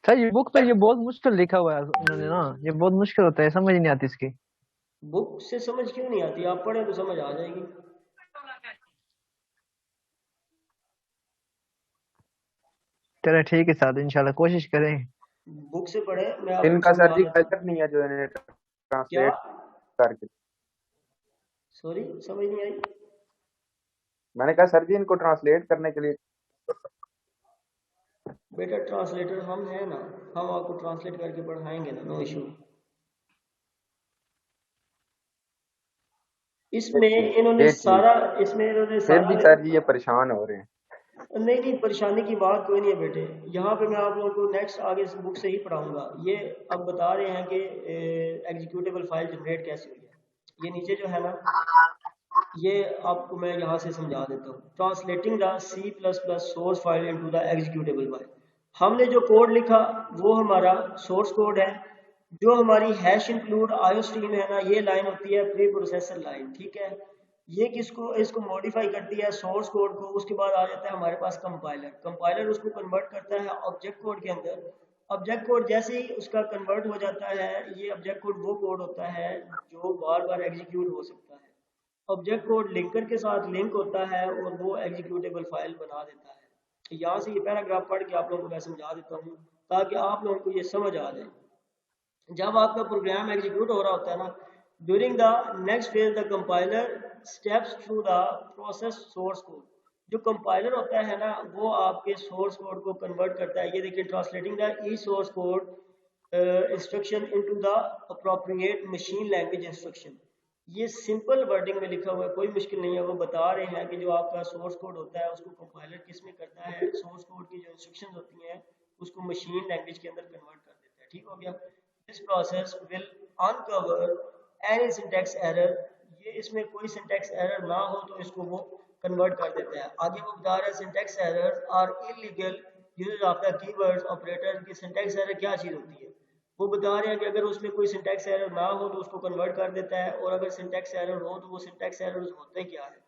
सर ये बुक पे ये बहुत मुश्किल लिखा हुआ है उन्होंने ना, ये बहुत मुश्किल होता है, समझ नहीं आती इसकी। बुक से समझ क्यों नहीं आती? आप पढ़ें तो समझ आ जाएगी। चलो ठीक है सर, इंशाल्लाह कोशिश करें। बुक से पढ़ें, मैं आपको इनका सर समझा जी देता हूँ। गलत नहीं है जो इन्हें क्या? ट्रांसलेट करके। सॉरी समझ नहीं आई। मैंने कहा सर जी इनको ट्रांसलेट करने के लिए। बेटा ट्रांसलेटर हम हैं ना, हम आपको ट्रांसलेट करके पढ़ाएंगे ना, नो इशू। इसमें इन्होंने सारा फिर भी सर जी ये परेशान हो रहे हैं। नहीं, परेशानी की बात कोई नहीं है बेटे। यहाँ पे मैं आप लोगों को नेक्स्ट आगे इस बुक से ही पढ़ाऊंगा। ये अब बता रहे हैं कि एग्जीक्यूटेबल फाइल जनरेट कैसे हुई है। ये नीचे जो है ना, ये आपको मैं यहाँ से समझा देता हूँ। Translating the C++ source file into the executable file. हमने जो कोड लिखा वो हमारा सोर्स कोड है। जो हमारी हैश इंक्लूड आयो स्ट्रीम है ना, ये लाइन होती है प्री प्रोसेसर लाइन, ठीक है। ये इसको मॉडिफाई करती है सोर्स कोड को। उसके बाद आ जाता है हमारे पास कंपाइलर। कंपाइलर उसको कन्वर्ट करता है ऑब्जेक्ट कोड के अंदर। ऑब्जेक्ट कोड जैसे ही उसका कन्वर्ट हो जाता है, ये ऑब्जेक्ट कोड वो कोड होता है जो बार बार एग्जीक्यूट हो सकता है। ऑब्जेक्ट कोड लिंकर के साथ लिंक होता है और वो एग्जीक्यूटेबल फाइल बना देता है। यहाँ से ये पैराग्राफ पढ़ के आप लोगों को मैं समझा देता हूँ ताकि आप लोगों को ये समझ आ जाए। जब आपका प्रोग्राम एग्जीक्यूट हो रहा होता है ना, during the next phase the compiler steps through the process source code. जो कंपाइलर होता है ना, वो आपके सोर्स कोड को कन्वर्ट करता है। ये देखिए, translating the E source code instruction into the appropriate machine language instruction. ये सिंपल वर्डिंग में लिखा हुआ है, कोई मुश्किल नहीं है। वो बता रहे हैं कि जो आपका सोर्स कोड होता है उसको कंपाइलर किस में करता है, सोर्स कोड की जो इंस्ट्रक्शंस होती हैं उसको मशीन लैंग्वेज के अंदर कन्वर्ट कर देता है। ठीक हो गया। This process will uncover any syntax error. ये इसमें कोई सिंटैक्स एरर ना हो तो इसको वो कन्वर्ट कर देता है। आगे वो बता रहे हैं syntax errors are illegal use of the keywords operator की सिंटैक्स एरर क्या चीज़ होती है। वो बता रहे हैं कि अगर उसमें कोई सिंटैक्स एरर ना हो तो उसको कन्वर्ट कर देता है, और अगर सिंटैक्स एरर हो तो वो सिंटैक्स एरर्स होते क्या है।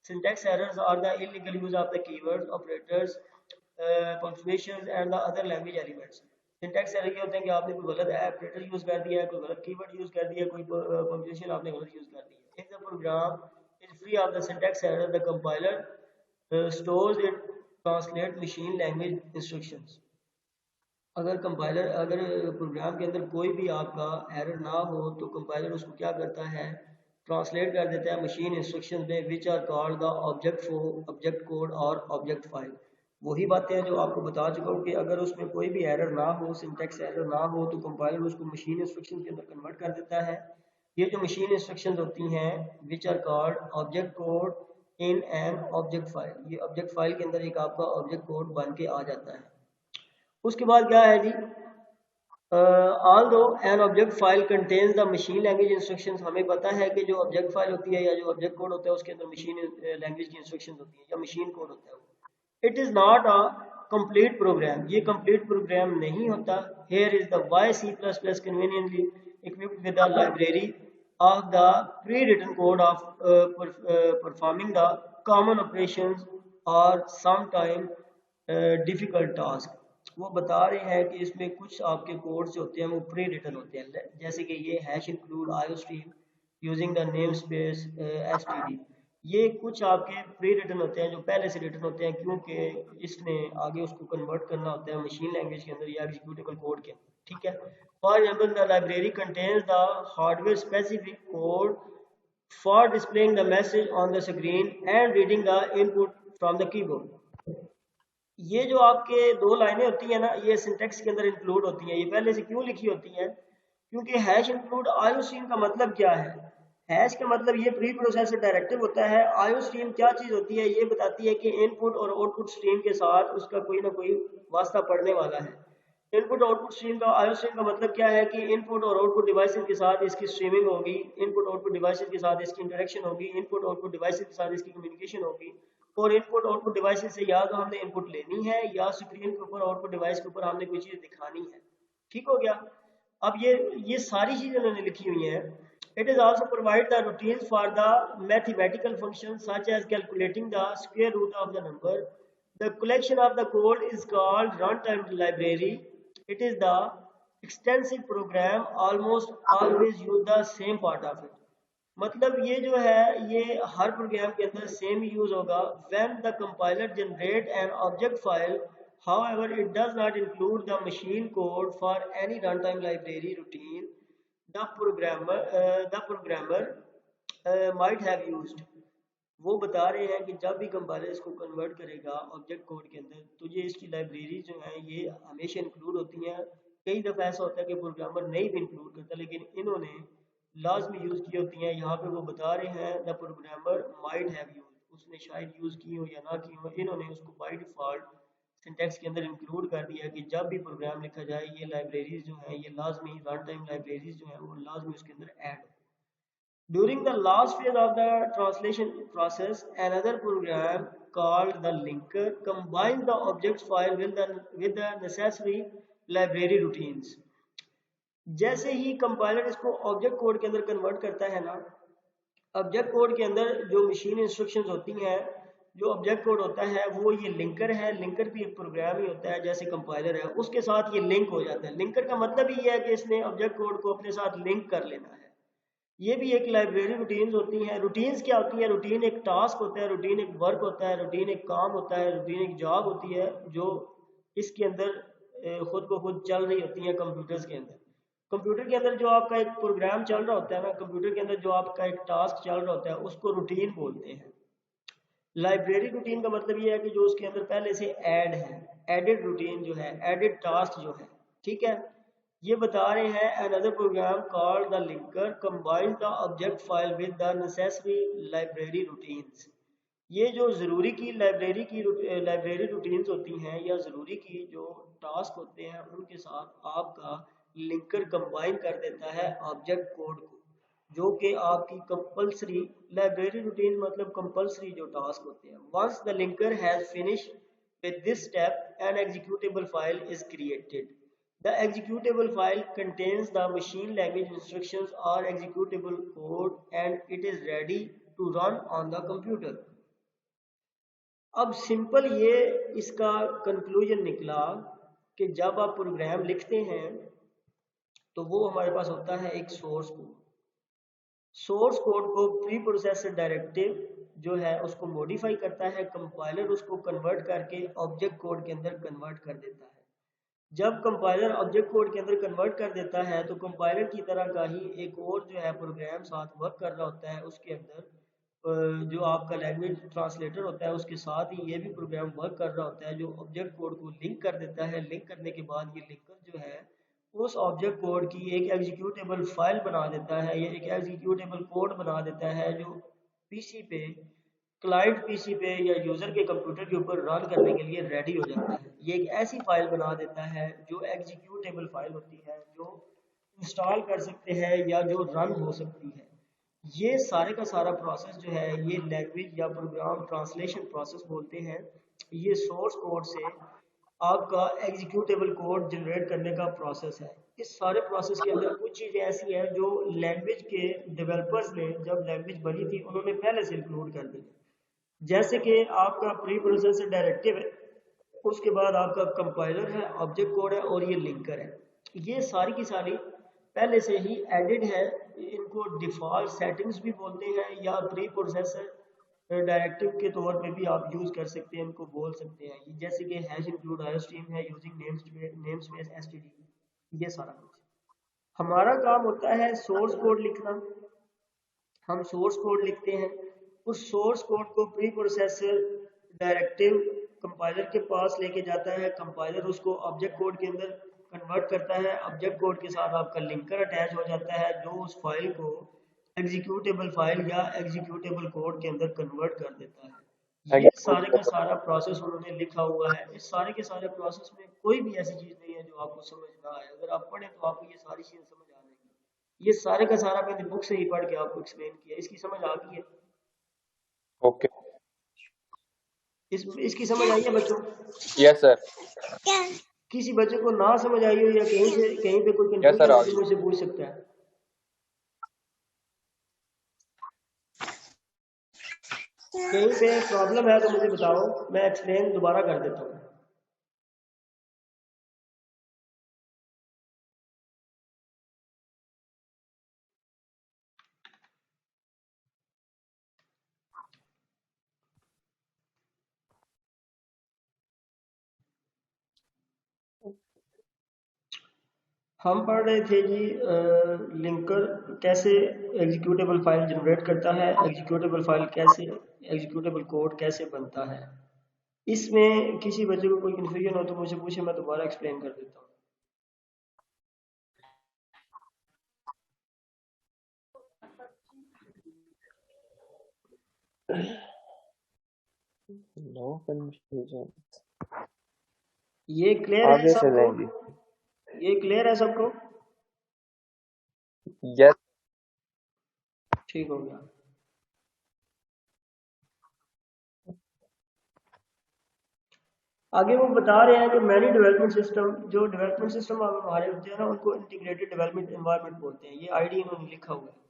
Syntax errors are the illegal use of the keywords operators punctuations and the other language elements. Syntax error ये होते हैं कि आपने कोई गलत ऑपरेटर यूज कर दिया है, कोई गलत कीवर्ड यूज कर दिया है, कोई पंक्चुएशन आपने गलत यूज कर दी है। If the program is free of the syntax error the compiler stores it translate machine language instructions. अगर प्रोग्राम के अंदर कोई भी आपका एरर ना हो तो कंपाइलर उसको क्या करता है, ट्रांसलेट कर देता है मशीन इंस्ट्रक्शंस में, which are called the object code और ऑब्जेक्ट फाइल। वही बातें हैं जो आपको बता चुका हूँ कि अगर उसमें कोई भी एरर ना हो, सिंटैक्स एरर ना हो, तो कंपाइलर उसको मशीन इंस्ट्रक्शन के अंदर कन्वर्ट कर देता है। ये जो मशीन इंस्ट्रक्शंस होती हैं which are called object code in an object file, ये ऑब्जेक्ट फाइल के अंदर एक आपका ऑब्जेक्ट कोड बन के आ जाता है। उसके बाद क्या है जी, although an object file contains the machine language instructions, हमें पता है कि जो ऑब्जेक्ट फाइल होती है या जो ऑब्जेक्ट कोड होता है उसके अंदर मशीन लैंग्वेज की इंस्ट्रक्शंस होती है या मशीन कोड होता है। It is not a complete program, ये कंप्लीट प्रोग्राम नहीं होता। Here is the why C++ conveniently equipped with the library of the pre-written code of performing the common operations or sometime difficult task। वो बता रहे हैं कि इसमें कुछ आपके कोड्स जो होते हैं वो प्री रिटन होते हैं, जैसे कि ये hash include iostream using the name space std। ये कुछ आपके प्री रिटन होते हैं जो पहले से रिटन होते हैं, क्योंकि इसने आगे उसको कन्वर्ट करना होता है मशीन लैंग्वेज के अंदर या एग्जीक्यूटेबल कोड के अंदर, ठीक है। For example, the library contains the hardware-specific code for displaying the message on the screen and reading the input from the keyboard। ये जो आपके दो लाइनें होती हैं ना, ये सिंटेक्स के अंदर इंक्लूड होती हैं। ये पहले से क्यों लिखी होती हैं, क्योंकि हैश इंक्लूड आयो स्ट्रीम का मतलब क्या है। हैश का मतलब ये प्री प्रोसेसर डायरेक्टिव होता है। आयो स्ट्रीम क्या चीज़ होती है, ये बताती है कि इनपुट और आउटपुट स्ट्रीम के साथ उसका कोई ना कोई वास्ता पड़ने वाला है। इनपुट आउटपुट स्ट्रीम का आयो स्ट्रीम का मतलब क्या है कि इनपुट और आउटपुट डिवाइसेस के साथ इसकी स्ट्रीमिंग होगी, इनपुट आउटपुट डिवाइसेस के साथ इसकी इंटरेक्शन होगी, इनपुट आउटपुट डिवाइसेस के साथ इसकी कम्युनिकेशन होगी, और इनपुट आउटपुट डिवाइसेस से या तो हमने इनपुट लेनी है या स्क्रीन के ऊपर आउटपुट डिवाइस के ऊपर हमने कोई चीज़ दिखानी है। ठीक हो गया। अब ये सारी चीज़ें उन्होंने लिखी हुई हैं। It is also provide the routines for the mathematical functions such as calculating the square root of the number. The collection of the code is called runtime library. It is the extensive program almost always use the same part of it. मतलब ये जो है ये हर प्रोग्राम के अंदर सेम यूज होगा। When the compiler generate an object file, however, it does not include the machine code for any runtime library routine the programmer might have used। वो बता रहे हैं कि जब भी कंपाइलर इसको कन्वर्ट करेगा ऑब्जेक्ट कोड के अंदर तो ये इसकी लाइब्रेरी जो है ये हमेशा इंक्लूड होती हैं। कई दफ़ा ऐसा होता है कि प्रोग्रामर नहीं भी इंक्लूड करता, लेकिन इन्होंने लाजमी यूज़ की होती हैं। यहाँ पे वो बता रहे हैं the programmer might have use, उसने शायद यूज़ की हो या ना की हो, इन्होंने उसको बाय डिफ़ॉल्ट सिंटैक्स के अंदर इंक्लूड कर दिया कि जब भी प्रोग्राम लिखा जाए ये लाइब्रेरीज जो हैं ये लाजमी रन टाइम लाइब्रेरीज जो हैं वो लाजमी उसके अंदर ऐड हो। During the last phase of the translation process, another program called the linker combines the object file with the necessary library routines। जैसे ही कंपाइलर इसको ऑब्जेक्ट कोड के अंदर कन्वर्ट करता है ना, ऑब्जेक्ट कोड के अंदर जो मशीन इंस्ट्रक्शंस होती हैं, जो ऑब्जेक्ट कोड होता है वो ये लिंकर है। लिंकर भी एक प्रोग्राम ही होता है जैसे कंपाइलर है, उसके साथ ये लिंक हो जाता है। लिंकर का मतलब ही है कि इसने ऑब्जेक्ट कोड को अपने साथ लिंक कर लेना है। ये भी एक लाइब्रेरी रूटीन्स होती हैं। रूटीन्स क्या होती हैं, रूटीन एक टास्क होता है, रूटीन एक वर्क होता है, रूटीन एक काम होता है, रूटीन एक जॉब होती है जो इसके अंदर खुद को खुद चल रही होती है। कंप्यूटर्स के अंदर, कंप्यूटर के अंदर जो आपका एक प्रोग्राम चल रहा होता है ना, कंप्यूटर के अंदर जो आपका एक टास्क चल रहा होता है उसको रूटीन बोलते हैं। लाइब्रेरी रूटीन का मतलब ये है कि जो उसके अंदर पहले से ऐड है, एडिड रूटीन जो है, एडिड टास्क जो है, ठीक है। ये बता रहे हैं another program called the linker combines the object file with the necessary library routines। ये जो ज़रूरी की लाइब्रेरी रूटीन्स होती हैं या ज़रूरी की जो टास्क होते हैं उनके साथ आपका लिंकर कंबाइन कर देता है ऑब्जेक्ट कोड को, जो कि आपकी कंपल्सरी लाइब्रेरी रूटीन मतलब कंपल्सरी जो टास्क होते हैं। Once the linker has finish With this step, an executable file is created. The executable file contains the machine language instructions or executable code and it is ready to run on the computer. अब सिंपल ये इसका कंक्लूजन निकला कि जब आप प्रोग्राम लिखते हैं तो वो हमारे पास होता है एक सोर्स कोड। सोर्स कोड को प्री प्रोसेसर डायरेक्टिव जो है उसको मॉडिफाई करता है, कंपाइलर उसको कन्वर्ट करके ऑब्जेक्ट कोड के अंदर कन्वर्ट कर देता है। जब कंपाइलर ऑब्जेक्ट कोड के अंदर कन्वर्ट कर देता है तो कंपाइलर की तरह का ही एक और जो है प्रोग्राम साथ वर्क कर रहा होता है, उसके अंदर जो आपका लैंग्वेज ट्रांसलेटर होता है उसके साथ ही ये भी प्रोग्राम वर्क कर रहा होता है, जो ऑब्जेक्ट कोड को लिंक कर देता है। लिंक करने के बाद ये लिंकर जो है उस ऑब्जेक्ट कोड की एक एग्जीक्यूटेबल फाइल बना देता है, ये एक एग्जीक्यूटेबल कोड बना देता है जो पीसी पे, क्लाइंट पीसी पे या यूजर के कंप्यूटर के ऊपर रन करने के लिए रेडी हो जाता है। ये एक ऐसी फाइल बना देता है जो एग्जीक्यूटेबल फाइल होती है, जो इंस्टॉल कर सकते हैं या जो रन हो सकती है। ये सारे का सारा प्रोसेस जो है ये लैंग्वेज या प्रोग्राम ट्रांसलेशन प्रोसेस बोलते हैं। ये सोर्स कोड से आपका एग्जीक्यूटेबल कोड जनरेट करने का प्रोसेस है। इस सारे प्रोसेस के अंदर कुछ चीज़ें ऐसी हैं जो लैंग्वेज के डेवलपर्स ने जब लैंग्वेज बनी थी उन्होंने पहले से इंक्लूड कर दी, जैसे कि आपका प्री प्रोसेसर डायरेक्टिव है, उसके बाद आपका कंपाइलर है, ऑब्जेक्ट कोड है और ये लिंकर है। ये सारी की सारी पहले से ही एडिड है। इनको डिफ़ॉल्ट सेटिंग्स भी बोलते हैं या प्री प्रोसेसर डायरेक्टिव के तौर पे भी आप यूज़ कर सकते हैं, इनको बोल सकते हैं। जैसे कि हैश इंक्लूड आईओस्ट्रीम है यूजिंग नेम स्पेस एसटीडी, ये सारा कुछ। हमारा काम होता है सोर्स कोड लिखना। हम सोर्स कोड लिखते हैं, उस सोर्स कोड को प्री प्रोसेसर डायरेक्टिव कंपाइलर के पास लेके जाता है, कंपाइलर उसको ऑब्जेक्ट कोड के अंदर कन्वर्ट करता है, ऑब्जेक्ट कोड के साथ आपका लिंकर अटैच हो जाता है जो उस फाइल को एग्जीक्यूटेबल फाइल या एग्जीक्यूटेबल कोड के अंदर कन्वर्ट कर देता है। ये सारे का सारा प्रोसेस उन्होंने लिखा हुआ है। इस सारे के सारे प्रोसेस में कोई भी ऐसी चीज़ नहीं है जो आपको समझ ना आए। अगर आप पढ़ें तो आपको ये सारी चीज़ें समझ आ जाएंगी। ये सारे का सारा मैंने बुक से ही पढ़ के आपको एक्सप्लेन किया। इसकी समझ आ गई है? ओके, इसकी समझ आई है बच्चों? Yes sir. किसी बच्चे को ना समझ आई हो या कहीं पे कोई यस सर, कंफ्यूजन मुझसे पूछ सकता है। कहीं पे प्रॉब्लम है तो मुझे बताओ, मैं एक्सप्लेन दोबारा कर देता हूँ। हम पढ़ रहे थे जी लिंकर कैसे एग्जीक्यूटेबल फाइल जनरेट करता है, एग्जीक्यूटेबल फाइल कैसे, एग्जीक्यूटेबल कोड कैसे बनता है। इसमें किसी बच्चे को कोई कंफ्यूजन हो तो मुझे पूछे, मैं दोबारा एक्सप्लेन कर देता हूँ। No confusion. ये क्लियर है आगे सबको? चलेंगे। ये क्लियर है सबको? यस। ठीक हो गया। आगे वो बता रहे हैं कि मैनी डेवलपमेंट सिस्टम, जो डेवलपमेंट सिस्टम हमारे होते हैं ना उनको इंटीग्रेटेड डेवलपमेंट एनवायरनमेंट बोलते हैं। ये आईडी इन्होंने लिखा हुआ है।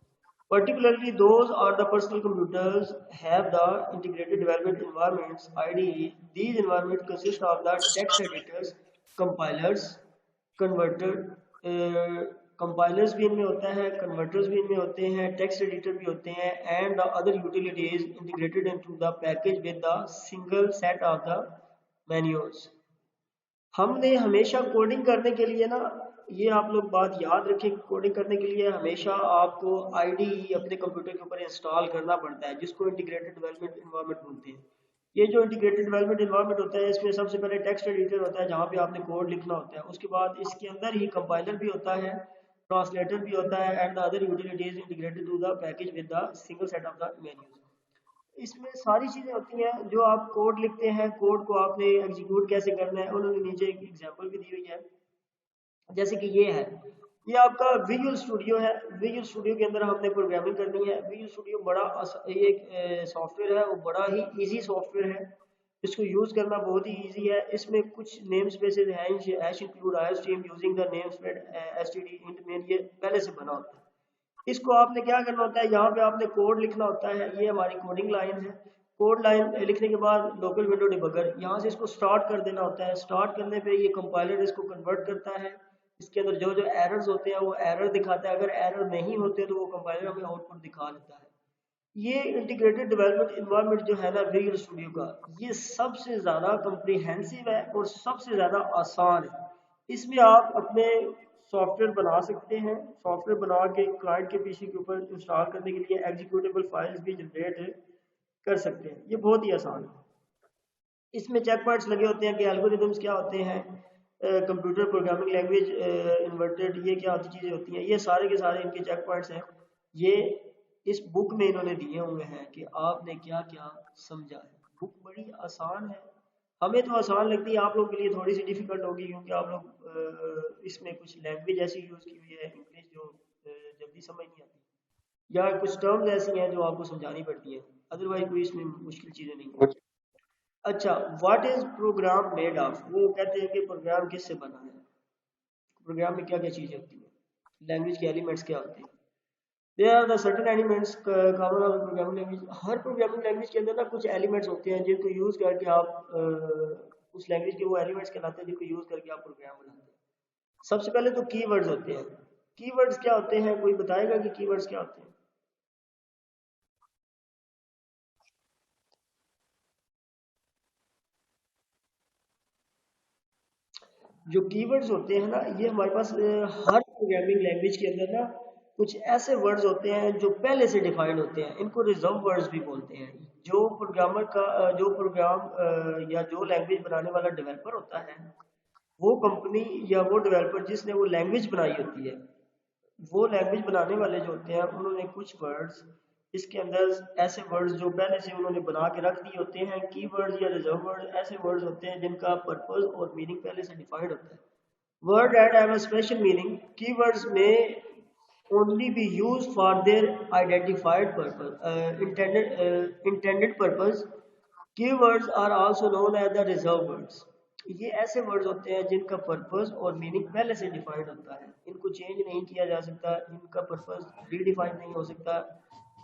Particularly those are the personal computers have the integrated development environments (IDE). These environments consist of the text editors, compilers, compilers भी इनमें होता है, converters भी इनमें होते हैं, text editor भी होते हैं, and the other utilities integrated into the package with the single set of the menus। हमने हमेशा कोडिंग करने के लिए ना, ये आप लोग बात याद रखें, कोडिंग करने के लिए हमेशा आपको आईडीई अपने कंप्यूटर के ऊपर इंस्टॉल करना पड़ता है, जिसको इंटीग्रेटेड डेवलपमेंट एनवायरनमेंट बोलते हैं। ये जो इंटीग्रेटेड डेवलपमेंट एनवायरनमेंट होता है इसमें सबसे पहले टेक्स्ट एडिटर होता है जहाँ पे आपने कोड लिखना होता है। उसके बाद इसके अंदर ही कंपाइलर भी होता है, ट्रांसलेटर भी होता है, and the other utilities integrated to the package with the single set of the menus. इसमें सारी चीज़ें होती हैं। जो आप कोड लिखते हैं, कोड को आपने एग्जीक्यूट कैसे करना है, उन्होंने नीचे एक एग्जांपल भी दी हुई है। जैसे कि ये है, ये आपका विजुअल स्टूडियो है। विजुअल स्टूडियो के अंदर हमने प्रोग्रामिंग करनी है। विजुअल स्टूडियो बड़ा एक सॉफ्टवेयर है, वो बड़ा ही इजी सॉफ्टवेयर है। इसको यूज़ करना बहुत ही ईजी है। इसमें कुछ नेम स्पेसेस हैं, hash include iostream using the name space STD int main, ये पहले से बना होता है। इसको आपने क्या करना होता है, यहाँ पे आपने कोड लिखना होता है। ये हमारी कोडिंग लाइन है। कोड लाइन लिखने के बाद लोकल विंडो डिबगर, यहाँ से इसको स्टार्ट कर देना होता है। स्टार्ट करने पे ये कंपाइलर इसको कन्वर्ट करता है। इसके अंदर जो जो एरर्स होते हैं वो एरर दिखाता है। अगर एरर नहीं होते तो वो कंपाइलर हमें आउटपुट दिखा देता है। ये इंटीग्रेटेड डेवलपमेंट इन्वायरमेंट जो है ना विजुअल स्टूडियो का, ये सबसे ज़्यादा कम्प्रिहेंसिव है और सबसे ज़्यादा आसान है। इसमें आप अपने सॉफ्टवेयर बना सकते हैं। सॉफ्टवेयर बना के क्लाइंट के पीसी के ऊपर इंस्टॉल करने के लिए एग्जीक्यूटेबल फाइल्स भी जनरेट कर सकते हैं। ये बहुत ही आसान है। इसमें चेक पॉइंट्स लगे होते हैं कि एल्गोरिथम्स क्या होते हैं, कंप्यूटर प्रोग्रामिंग लैंग्वेज इन्वर्टेड, ये क्या होती चीज़ें होती हैं, ये सारे के सारे इनके चेक पॉइंट्स हैं। ये इस बुक में इन्होंने दिए हुए हैं कि आपने क्या क्या समझा है। बुक बड़ी आसान है, हमें तो आसान लगती है, आप लोगों के लिए थोड़ी सी डिफिकल्ट होगी क्योंकि आप लोग इसमें कुछ लैंग्वेज ऐसी यूज़ की हुई है इंग्लिश जो जल्दी समझ नहीं आती, या कुछ टर्म्स ऐसी हैं जो आपको समझानी पड़ती हैं। अदरवाइज कोई इसमें मुश्किल चीज़ें नहीं है। अच्छा, what is program made of, वो कहते हैं कि प्रोग्राम किससे बना है, प्रोग्राम में क्या क्या चीज़ें होती हैं, लैंग्वेज के एलिमेंट्स क्या होते हैं। There are the certain elements common of programming language. हर प्रोग्रामिंग लैंग्वेज के अंदर ना कुछ एलिमेंट्स होते हैं जिनको यूज़ करके आप उस लैंग्वेज के वो एलिमेंट्स कहलाते हैं जिनको यूज़ करके आप प्रोग्राम बनाते हैं। सबसे पहले तो कीवर्ड्स होते हैं। कीवर्ड्स क्या होते हैं, कोई बताएगा कि कीवर्ड्स क्या होते हैं? जो कीवर्ड्स होते हैं ना, ये हमारे पास हर प्रोग्रामिंग लैंग्वेज के अंदर ना कुछ ऐसे वर्ड्स होते हैं जो पहले से डिफाइंड होते हैं। इनको रिजर्व वर्ड्स भी बोलते हैं। जो प्रोग्रामर का जो प्रोग्राम या जो लैंग्वेज बनाने वाला डेवलपर होता है, वो कंपनी या वो डेवलपर जिसने वो लैंग्वेज बनाई होती है, वो लैंग्वेज बनाने वाले जो होते हैं उन्होंने कुछ वर्ड्स इसके अंदर ऐसे वर्ड्स जो पहले से उन्होंने बना के रख दिए होते हैं। कीवर्ड्स या रिजर्व वर्ड्स ऐसे वर्ड्स होते हैं जिनका पर्पस और मीनिंग पहले से डिफाइंड होता है। Word that have a special meaning, keywords may only be used for their identified purpose, intended purpose. Keywords are also known as the reserved words. ये ऐसे वर्ड्स होते हैं जिनका पर्पस और मीनिंग पहले से डिफाइंड होता है, इनको चेंज नहीं किया जा सकता, इनका पर्पस रीडिफाइन नहीं हो सकता,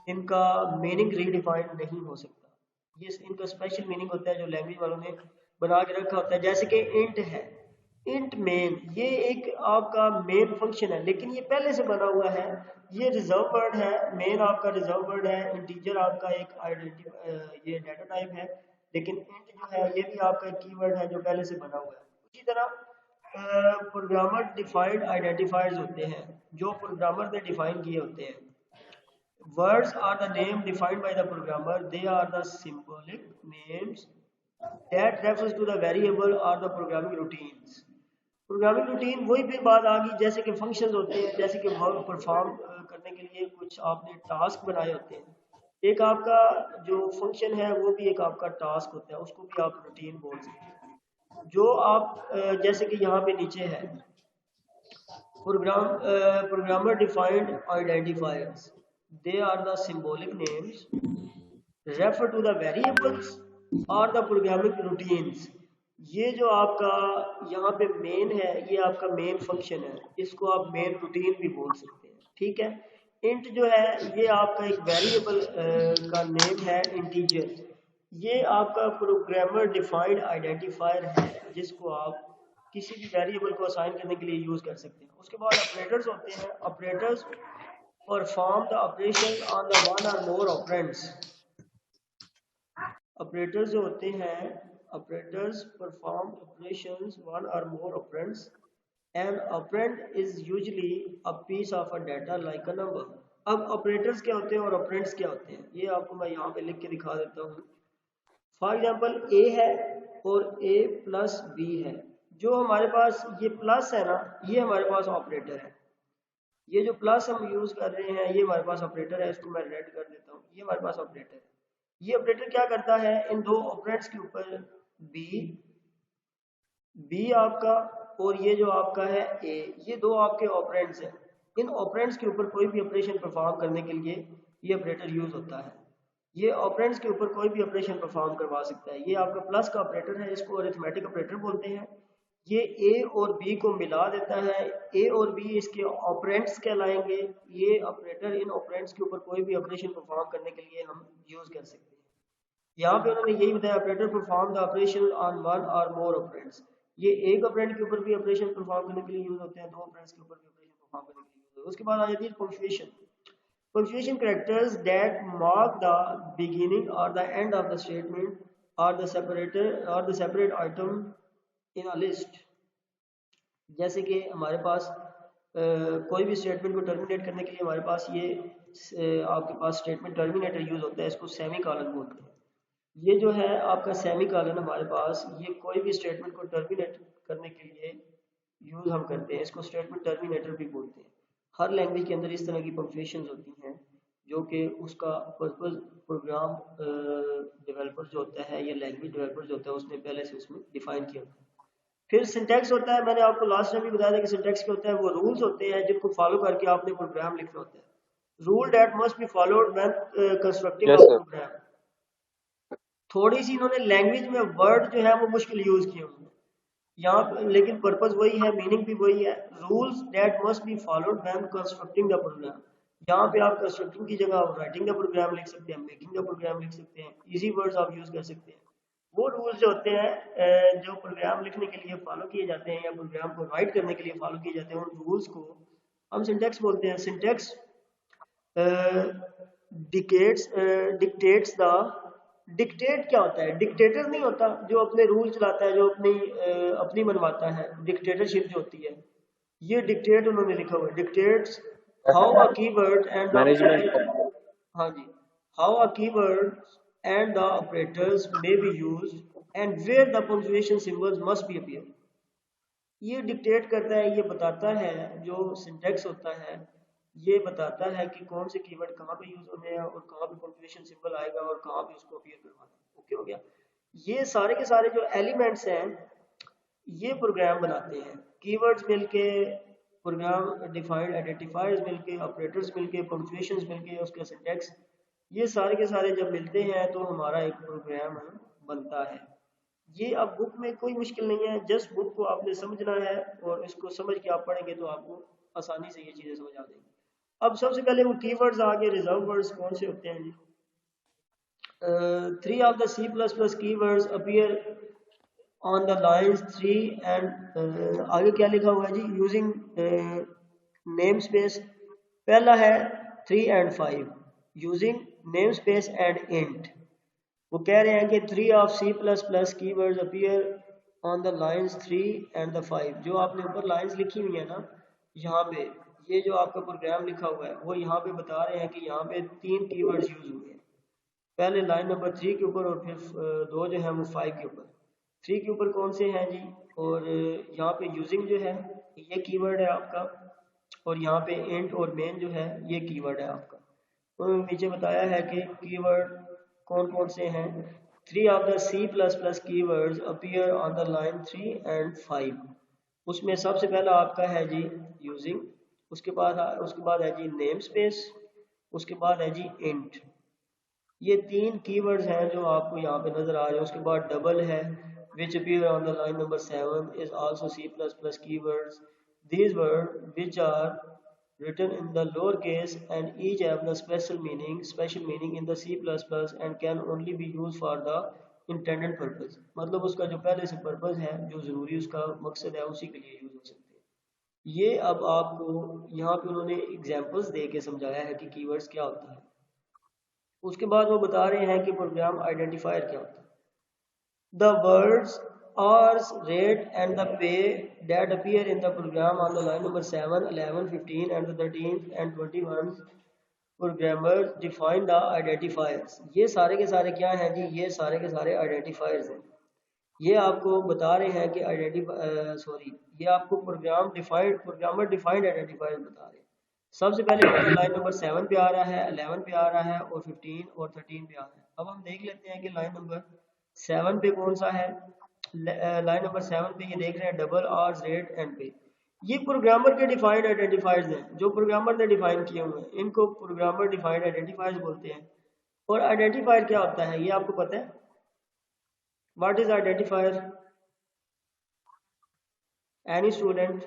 इनका मीनिंग रीडिफाइन नहीं हो सकता। ये इनका स्पेशल मीनिंग होता है जो लैंग्वेज वालों ने बना के रखा होता है। जैसे कि इंट है, इंट मेन, ये एक आपका मेन फंक्शन है लेकिन ये पहले से बना हुआ है। ये रिजर्व वर्ड है, मेन आपका रिजर्व वर्ड है, इंटीजर आपका एक आइडेंटिटी ये डाटा टाइप है, लेकिन इंट जो है ये भी आपका एक कीवर्ड है जो पहले से बना हुआ है। उसी तरह प्रोग्रामर डिफाइंड आइडेंटिफायर्स होते हैं जो प्रोग्रामर ने डिफाइन किए होते हैं। Words are the name defined by the programmer. They are the symbolic names that refers to the variable or the programming routines. Programming routine वही फिर बात आ गई जैसे कि फंक्शंस होते हैं, जैसे कि वर्क परफॉर्म करने के लिए कुछ आपने टास्क बनाए होते हैं। एक आपका जो फंक्शन है वो भी एक आपका टास्क होता है, उसको भी आप रूटीन बोल सकते हैं। जो आप जैसे कि यहाँ पे नीचे है programmer defined identifiers, they are the symbolic names refer to the variables or the programming routines. ये जो आपका यहाँ पे मेन है, ये आपका मेन फंक्शन है, इसको आप मेन रूटीन भी बोल सकते हैं, ठीक है। इंट जो है ये आपका एक वेरिएबल का नेम है, इंटीजर, ये आपका प्रोग्रामर डिफाइंड आइडेंटिफायर है जिसको आप किसी भी वेरिएबल को असाइन करने के लिए यूज कर सकते हैं। उसके बाद ऑपरेटर्स होते हैं। Operators perform the operation on the one or more operands. Operators जो होते हैं, ऑपरेटर्स परफॉर्म ऑपरेशंस वन और more operands and operand is usually a piece of a data like a number. अब ऑपरेटर्स क्या होते हैं और ऑपरेंड्स क्या होते हैं ये आपको मैं यहाँ पे लिख के दिखा देता हूँ। फॉर एग्जांपल ए है और ए प्लस बी है। जो हमारे पास ये प्लस है ना, ये हमारे पास ऑपरेटर है। ये जो प्लस हम यूज कर रहे हैं ये हमारे पास ऑपरेटर है, इसको मैं रेड कर देता हूँ, ये हमारे पास ऑपरेटर है। ये ऑपरेटर क्या करता है, इन दो ऑपरेंड्स के ऊपर बी आपका और ये जो आपका है ए, ये दो आपके ऑपरेंड्स हैं। इन ऑपरेंड्स के ऊपर कोई भी ऑपरेशन परफॉर्म करने के लिए ये ऑपरेटर यूज होता है। ये ऑपरेंड्स के ऊपर कोई भी ऑपरेशन परफॉर्म करवा सकता है। ये आपका प्लस का ऑपरेटर है, इसको अरिथमेटिक ऑपरेटर बोलते हैं। ये ए और बी को मिला देता है, ए और बी इसके ऑपरेंड्स कहलाएंगे। ये ऑपरेटर इन ऑपरेंड्स के ऊपर कोई भी ऑपरेशन परफॉर्म करने के लिए हम यूज कर सकते हैं। यहाँ पे उन्होंने यही बताया, operator perform the operation on one और मोर ऑपरेंड्स। ये एक ऑपरेंड के ऊपर भी ऑपरेशन परफॉर्म करने के लिए यूज होते हैं, दो ऑपरेंड्स के ऊपर भी ऑपरेशन परफॉर्म करने के लिए यूज होते हैं। उसके बाद आ जाती है punctuation. Punctuation characters that mark the beginning or the end of the statement or the separate item in a list। जैसे कि हमारे पास कोई भी स्टेटमेंट को टर्मिनेट करने के लिए हमारे पास ये आपके पास स्टेटमेंट टर्मिनेटर यूज होता है, इसको सेमी कॉलन बोलते हैं। ये जो है आपका सेमी कॉलन हमारे पास, ये कोई भी स्टेटमेंट को टर्मिनेट करने के लिए यूज हम करते हैं, इसको स्टेटमेंट टर्मिनेटर भी बोलते हैं। हर लैंग्वेज के अंदर इस तरह की पंक्चुएशंस होती हैं जो कि उसका पर्पस प्रोग्राम डेवलपर जो होता है या लैंग्वेज डेवलपर जो होता है उसने पहले से उसमें डिफाइन किया होता है। फिर सिंटैक्स होता है, मैंने आपको लास्ट टाइम भी बताया था कि सिंटैक्स क्या होता है। वो रूल्स होते हैं जिनको फॉलो करके आपने प्रोग्राम लिखना होता है। Rule that must be followed when constructing Yes, uh sir. Program. थोड़ी सी इन्होंने लैंग्वेज में वर्ड जो है वो मुश्किल यूज किए होंगे यहाँ, लेकिन पर्पस वही है, मीनिंग भी वही है। Rules that must be followed when constructing the program. यहाँ पे आप कंस्ट्रक्टिंग की जगह आप राइटिंग का प्रोग्राम लिख सकते हैं, मेकिंग का प्रोग्राम लिख सकते हैं, इजी वर्ड्स आप यूज कर सकते हैं। वो रूल्स जो होते हैं जो प्रोग्राम लिखने के लिए फॉलो किए जाते हैं या प्रोग्राम को राइट करने के लिए फॉलो किए जाते हैं, उन रूल्स को हम सिंटैक्स बोलते हैं। सिंटैक्स डिक्टेट्स द, डिक्टेट क्या होता है? डिक्टेटर नहीं होता जो अपने रूल चलाता है, जो अपनी मनवाता है। डिक्टेटरशिप जो होती है, ये डिक्टेट उन्होंने लिखा हुआ है। Dictates how a keyword and Management. हाँ जी, how a keyword and the operators may be used and where the punctuation symbols must be appear. ये डिक्टेट करता है, ये बताता है, जो सिंटैक्स होता है ये बताता है कि कौन से कीवर्ड कहाँ पे यूज होने हैं और कहाँ पे पंक्चुएशन सिंबल आएगा और कहाँ पे उसको अपीयर करवाना है। ओके हो गया। ये सारे के सारे जो एलिमेंट्स हैं ये प्रोग्राम बनाते हैं। कीवर्ड्स मिलके, प्रोग्राम डिफाइंड आइडेंटिफायर्स मिलके, ऑपरेटर्स मिलके, पंक्चुएशंस मिलके, उसका सिंटैक्स, ये सारे के सारे जब मिलते हैं तो हमारा एक प्रोग्राम बनता है। ये अब बुक में कोई मुश्किल नहीं है, जस्ट बुक को आपने समझना है और इसको समझ के आप पढ़ेंगे तो आपको आसानी से ये चीजें समझ आ जाएंगी। अब सबसे पहले वो कीवर्ड्स आगे, रिजर्व वर्ड्स कौन से होते हैं जी? 3 of the C++ keywords appear on the lines 3 and आगे क्या लिखा हुआ है जी? Using name space. पहला है 3 and 5 using name space and int. वो कह रहे हैं कि 3 of C++ keywords appear on the lines 3 and the 5। जो आपने ऊपर लाइंस लिखी हुई है ना, यहाँ पे ये जो आपका प्रोग्राम लिखा हुआ है वो यहाँ पे बता रहे हैं कि यहाँ पे 3 कीवर्ड्स यूज हुए हैं, पहले लाइन नंबर 3 के ऊपर और फिर 2 जो है वो 5 के ऊपर। 3 के ऊपर कौन से हैं जी? और यहाँ पे यूजिंग जो है ये कीवर्ड है आपका, और यहाँ पे इंट और मेन जो है ये कीवर्ड है आपका। तो नीचे बताया है कि कीवर्ड कौन कौन से हैं। 3 of the C++ keywords appear on the line 3 and 5। उसमें सबसे पहला आपका है जी यूजिंग, उसके बाद है जी नेम स्पेस, उसके बाद है जी इंट। ये 3 कीवर्ड्स हैं जो आपको यहाँ पे नजर आ रहे हैं। उसके बाद डबल है which appear on the line number 7 is also C++ keywords। These words which are written in the lowercase and each have the special meaning in the C++ and can only be used for the intended purpose। मतलब उसका जो पहले से पर्पस है, जो जरूरी उसका मकसद है, उसी के लिए यूज हो सकते हैं। ये अब आपको यहाँ पे उन्होंने एग्जांपल्स दे के समझाया है कि कीवर्ड्स क्या होता है। उसके बाद वो बता रहे हैं कि प्रोग्राम आइडेंटिफायर क्या होता है। The words hours, rate and the pay that appear in the program on the line number 7, 11, 15 and the 13th and 21 programmers define the identifiers। ये सारे के सारे क्या हैं जी? ये सारे के सारे आइडेंटिफायर्स हैं। ये आपको बता रहे हैं कि ये आपको प्रोग्रामर डिफाइंड आइडेंटिफायर्स बता रहे हैं। सबसे पहले लाइन नंबर 7 पे आ रहा है, 11 पे आ रहा है और 15 और 13 पे आ रहा है। अब हम देख लेते हैं कि लाइन नंबर 7 पे कौन सा है। लाइन नंबर 7 पे ये देख रहे हैं डबल, आवर्स, रेट एंड पे। ये प्रोग्रामर के डिफाइंड आइडेंटिफायर्स हैं जो प्रोग्रामर ने डिफाइन किए हुए हैं, इनको प्रोग्रामर डिफाइंड आइडेंटिफायर्स बोलते हैं। और आइडेंटिफायर क्या होता है ये आपको पता है? What is identifier? Any student?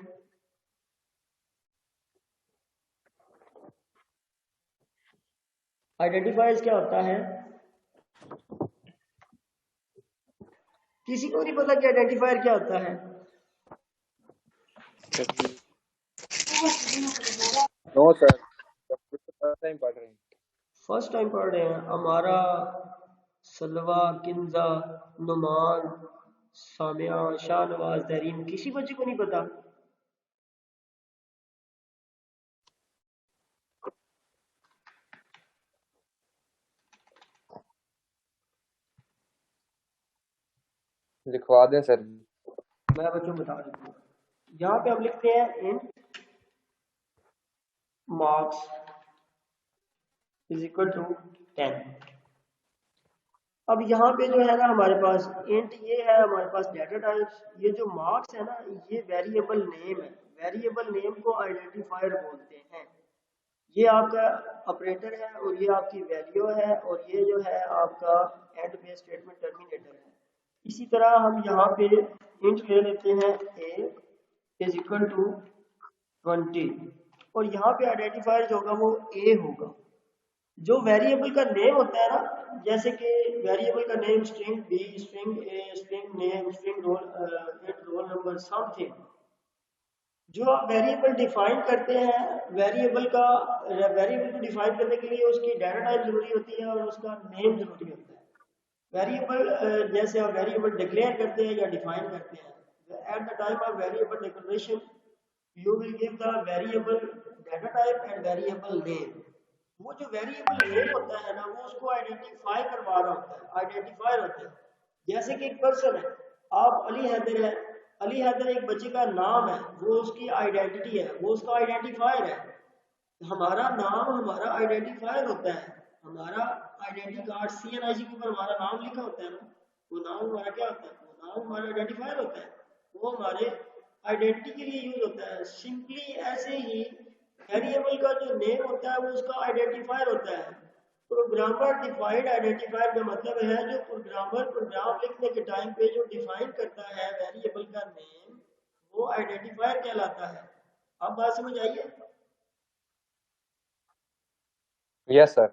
Identifiers क्या होता है? किसी को नहीं पता कि आइडेंटिफायर क्या होता है? नो सर, फर्स्ट टाइम पढ़ रहे हैं। फर्स्ट टाइम पढ़ रहे हैं। हमारा, सलवा, किंजा, नुमान, सामिया, शाहनवाज, तहरीन, किसी बच्चे को नहीं पता? लिखवा दें सर जी। मैं बच्चों बता देता हूँ। यहाँ पे हम लिखते हैं int marks is equal to 10। अब यहाँ पे जो है ना हमारे पास इंट ये है, हमारे पास डाटा टाइप्स, ये जो मार्क्स है ना ये वेरिएबल नेम है। वेरिएबल नेम को आइडेंटिफायर बोलते हैं। ये आपका ऑपरेटर है और ये आपकी वैल्यू है और ये जो है आपका एंड बेस स्टेटमेंट टर्मिनेटर है। इसी तरह हम यहाँ पे इंट ले लेते हैं a इज इक्वल टू 20 और यहाँ पे आइडेंटिफायर जो होगा वो a होगा। जो वेरिएबल का नेम होता है ना, जैसे कि वेरिएबल का name string b, string a, string name, string roll number, something, जो आप वेरिएबल डिफाइन करते हैं, वेरिएबल को डिफाइन करने के लिए उसकी डाटा टाइप जरूरी होती है और उसका नेम जरूरी होता है। वेरिएबल जैसे आप वेरिएबल डिक्लेयर करते हैं या डिफाइन करते हैं, eight the time of variable declaration you will give the variable data type and variable name. वो जो वेरिएबल नेम होता है ना वो उसको आइडेंटिफाई करवा रहा होता है, आइडेंटिफायर होता है। जैसे कि एक पर्सन है, आप अली हैदर है, अली हैदर एक बच्चे का नाम है, वो उसकी आइडेंटिटी है, वो उसका आइडेंटिफायर है। हमारा नाम हमारा आइडेंटिफायर होता है। हमारा आइडेंटिटी कार्ड CNIC के ऊपर हमारा नाम लिखा होता है ना, वो नाम हमारा क्या होता है? वो नाम हमारा आइडेंटिफायर होता है, वो हमारे आइडेंटिटी के लिए यूज होता है। सिंपली ऐसे ही वेरिएबल का जो नेम होता है वो उसका आइडेंटिफायर होता है। प्रोग्रामर डिफाइंड आइडेंटिफायर का मतलब है जो प्रोग्रामर प्रोग्राम लिखने के टाइम पे जो डिफाइन करता है वेरिएबल का नेम, वो आइडेंटिफायर कहलाता है। अब बात समझ आई है? Yes sir.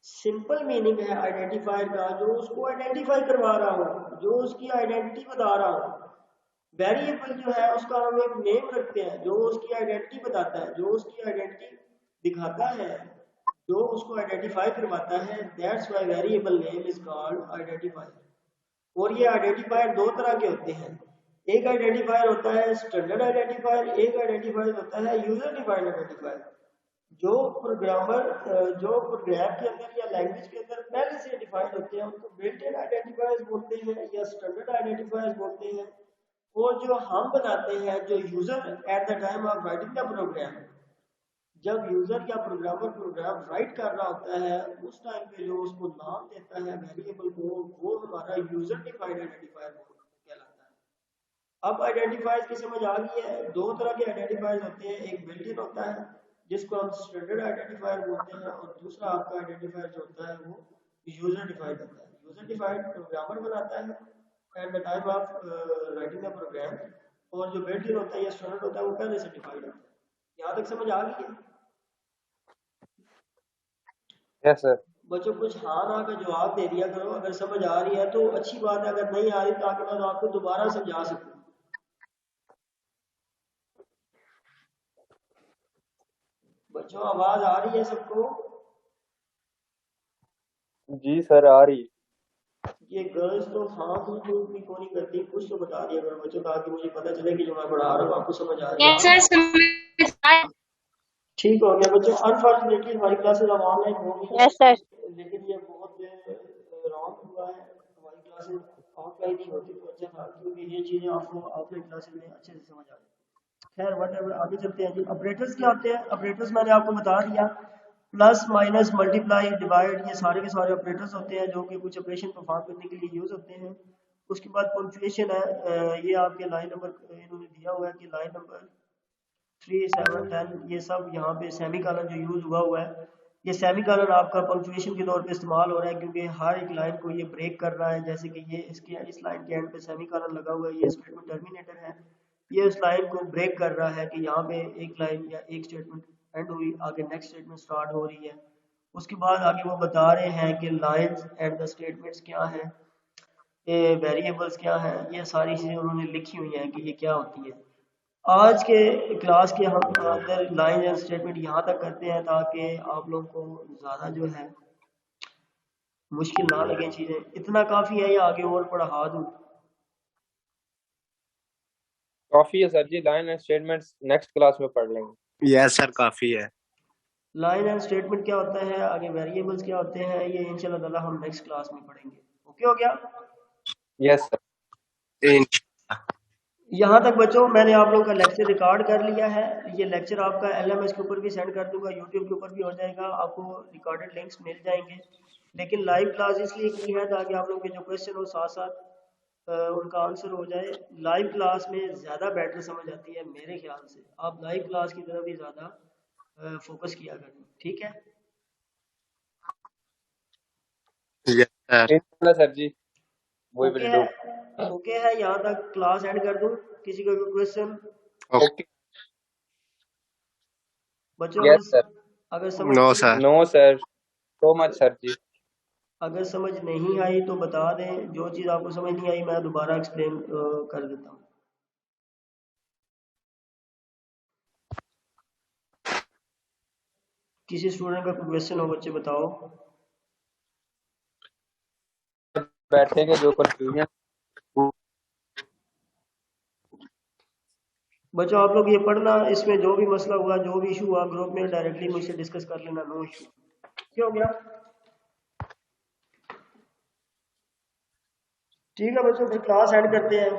सिंपल मीनिंग है आइडेंटिफायर का, जो उसको आइडेंटिफाई करवा रहा हो, जो उसकी आइडेंटिटी बता रहा हो। वेरिएबल जो है उसका हम एक नेम रखते हैं जो उसकी आइडेंटिटी बताता है, जो उसकी आइडेंटिटी दिखाता है, जो उसको आइडेंटिफाई करवाता है। That's why variable name is called identifier. और ये आइडेंटिफायर दो तरह के होते हैं। एक आइडेंटिफायर होता है स्टैंडर्ड आइडेंटिफायर, एक आइडेंटिफायर होता है यूजर डिफाइंड आइडेंटिफायर। जो प्रोग्राम के अंदर या लैंग्वेज के अंदर पहले से डिफाइंड होते हैं उनको बिल्ट इन आइडेंटिफायर्स बोलते हैं या स्टैंडर्ड आइडेंटिफायर्स बोलते हैं। और जो हम बनाते हैं, जो user at the time of writing the program, जब यूजर या प्रोग्रामर प्रोग्राम राइट कर रहा होता है उस टाइम पे जो उसको नाम देता है वेरिएबल को, वो हमारा यूजर डिफाइंड आइडेंटिफायर कहलाता है। अब आइडेंटिफायर्स की समझ आ गई है। दो तरह के आइडेंटिफायर्स होते हैं, एक बिल्ट इन होता है जिसको हम स्टैंडर्ड आइडेंटिफायर बोलते हैं और दूसरा आपका आइडेंटिफायर जो होता है वो यूजर डिफाइंड होता है। यूजर डिफाइंड प्रोग्रामर बनाता है at the time of writing the program, और जो बिल्ट इन होता है या स्टैंडर्ड होता है वो पहले से डिफाइंड होता है। यहाँ तक समझ आ गई है? Yes sir. बच्चों कुछ हाँ ना का जवाब दे दिया करो, अगर समझ आ रही है तो अच्छी बात है, अगर नहीं आ रही ताकि मैं आपको दोबारा समझा सकूं। बच्चों आवाज आ रही है सबको? जी सर आ रही। ये गर्ल्स तो हाँ भी को नहीं करती, कुछ तो बता दिया करो बच्चों, ताकि मुझे पता चले कि जो मैं पढ़ा रहा हूँ आपको समझ आ रही है। यस सर समझ आया। ठीक हो गया बच्चों। अनफॉर्चुनेटली हमारी क्लासेस अब ऑनलाइन हो गई है, यस सर। लेकिन ये बहुत रॉन्ग हुआ है। हमारी क्लासेस ऑफलाइन ही होती तो अच्छा था, क्योंकि ये चीजें आपको ऑफलाइन क्लासेस में अच्छे से समझ आ जाती। खैर व्हाटएवर, आगे चलते हैं जी। ऑपरेटर्स क्या होते हैं? ऑपरेटर्स मैंने आपको बता दिया, प्लस माइनस मल्टीप्लाई डिवाइड, ये सारे के सारे ऑपरेटर्स होते हैं जो कि कुछ ऑपरेशन परफॉर्म करने के लिए यूज होते हैं। उसके बाद पंक्चुएशन है, ये आपके लाइन नंबर इन्होंने दिया हुआ है कि लाइन नंबर 3, 7, 10, ये सब यहाँ पे सेमी कॉलन जो यूज हुआ है ये सेमी कॉलन आपका पंक्चुएशन के तौर पे इस्तेमाल हो रहा है क्योंकि हर एक लाइन को ये ब्रेक कर रहा है। जैसे कि ये इसके इस लाइन के एंड पे सेमी कॉलन लगा हुआ है, ये स्टेटमेंट टर्मिनेटर है, ये उस लाइन को ब्रेक कर रहा है कि यहाँ पे एक लाइन या एक स्टेटमेंट एंड हुई, आगे नेक्स्ट स्टेटमेंट स्टार्ट हो रही है। उसके बाद आगे वो बता रहे हैं कि लाइंस एंड द स्टेटमेंट्स क्या हैं, ये वेरिएबल्स क्या हैं, ये सारी चीज़ें उन्होंने लिखी हुई हैं कि ये क्या होती है। आज के क्लास के हम अंदर लाइन एंड स्टेटमेंट यहाँ तक करते हैं ताकि आप लोगों को ज़्यादा जो है मुश्किल ना लगे चीज़ें। इतना काफ़ी है या आगे और पढ़ा दूँ? काफी है sir ji, line and statements next class में पढ़ लेंगे। यस सर काफी है। लाइन एंड स्टेटमेंट क्या होता है, आगे वेरिएबल्स क्या होते हैं, ये इंशाल्लाह ताला हम नेक्स्ट क्लास में पढ़ेंगे। ओके हो गया? Yes sir. यहाँ तक बच्चों मैंने आप लोगों का लेक्चर रिकॉर्ड कर लिया है। ये लेक्चर आपका LMS के ऊपर भी सेंड कर दूंगा, यूट्यूब के ऊपर भी हो जाएगा, आपको रिकॉर्डेड लिंक्स मिल जाएंगे। लेकिन लाइव क्लास इसलिए की है ताकि आप लोगों के जो क्वेश्चन हो साथ साथ उनका आंसर हो जाए। लाइव क्लास में ज़्यादा बेटर समझ आती है मेरे ख्याल से, आप लाइव क्लास की तरफ ही ज़्यादा फोकस किया करें, ठीक है? Yes sir. Sir ji we okay will है, do। ओके है, यहाँ तक क्लास एंड कर दूँ? किसी का कोई क्वेश्चन ओके। बच्चों? Yes sir. अगर समझ no sir. No sir, so much sir जी। अगर समझ नहीं आई तो बता दें, जो चीज़ आपको समझ नहीं आई मैं दोबारा एक्सप्लेन कर देता हूँ। किसी स्टूडेंट का कोई क्वेश्चन हो बच्चे बताओ। बैठेंगे जो कंफ्यूजन। बच्चों आप लोग ये पढ़ना, इसमें जो भी मसला हुआ, जो भी इशू हुआ, ग्रुप में डायरेक्टली मुझसे डिस्कस कर लेना, नो इशू। क्या हो गया? ठीक है बच्चों, फिर क्लास एंड करते हैं।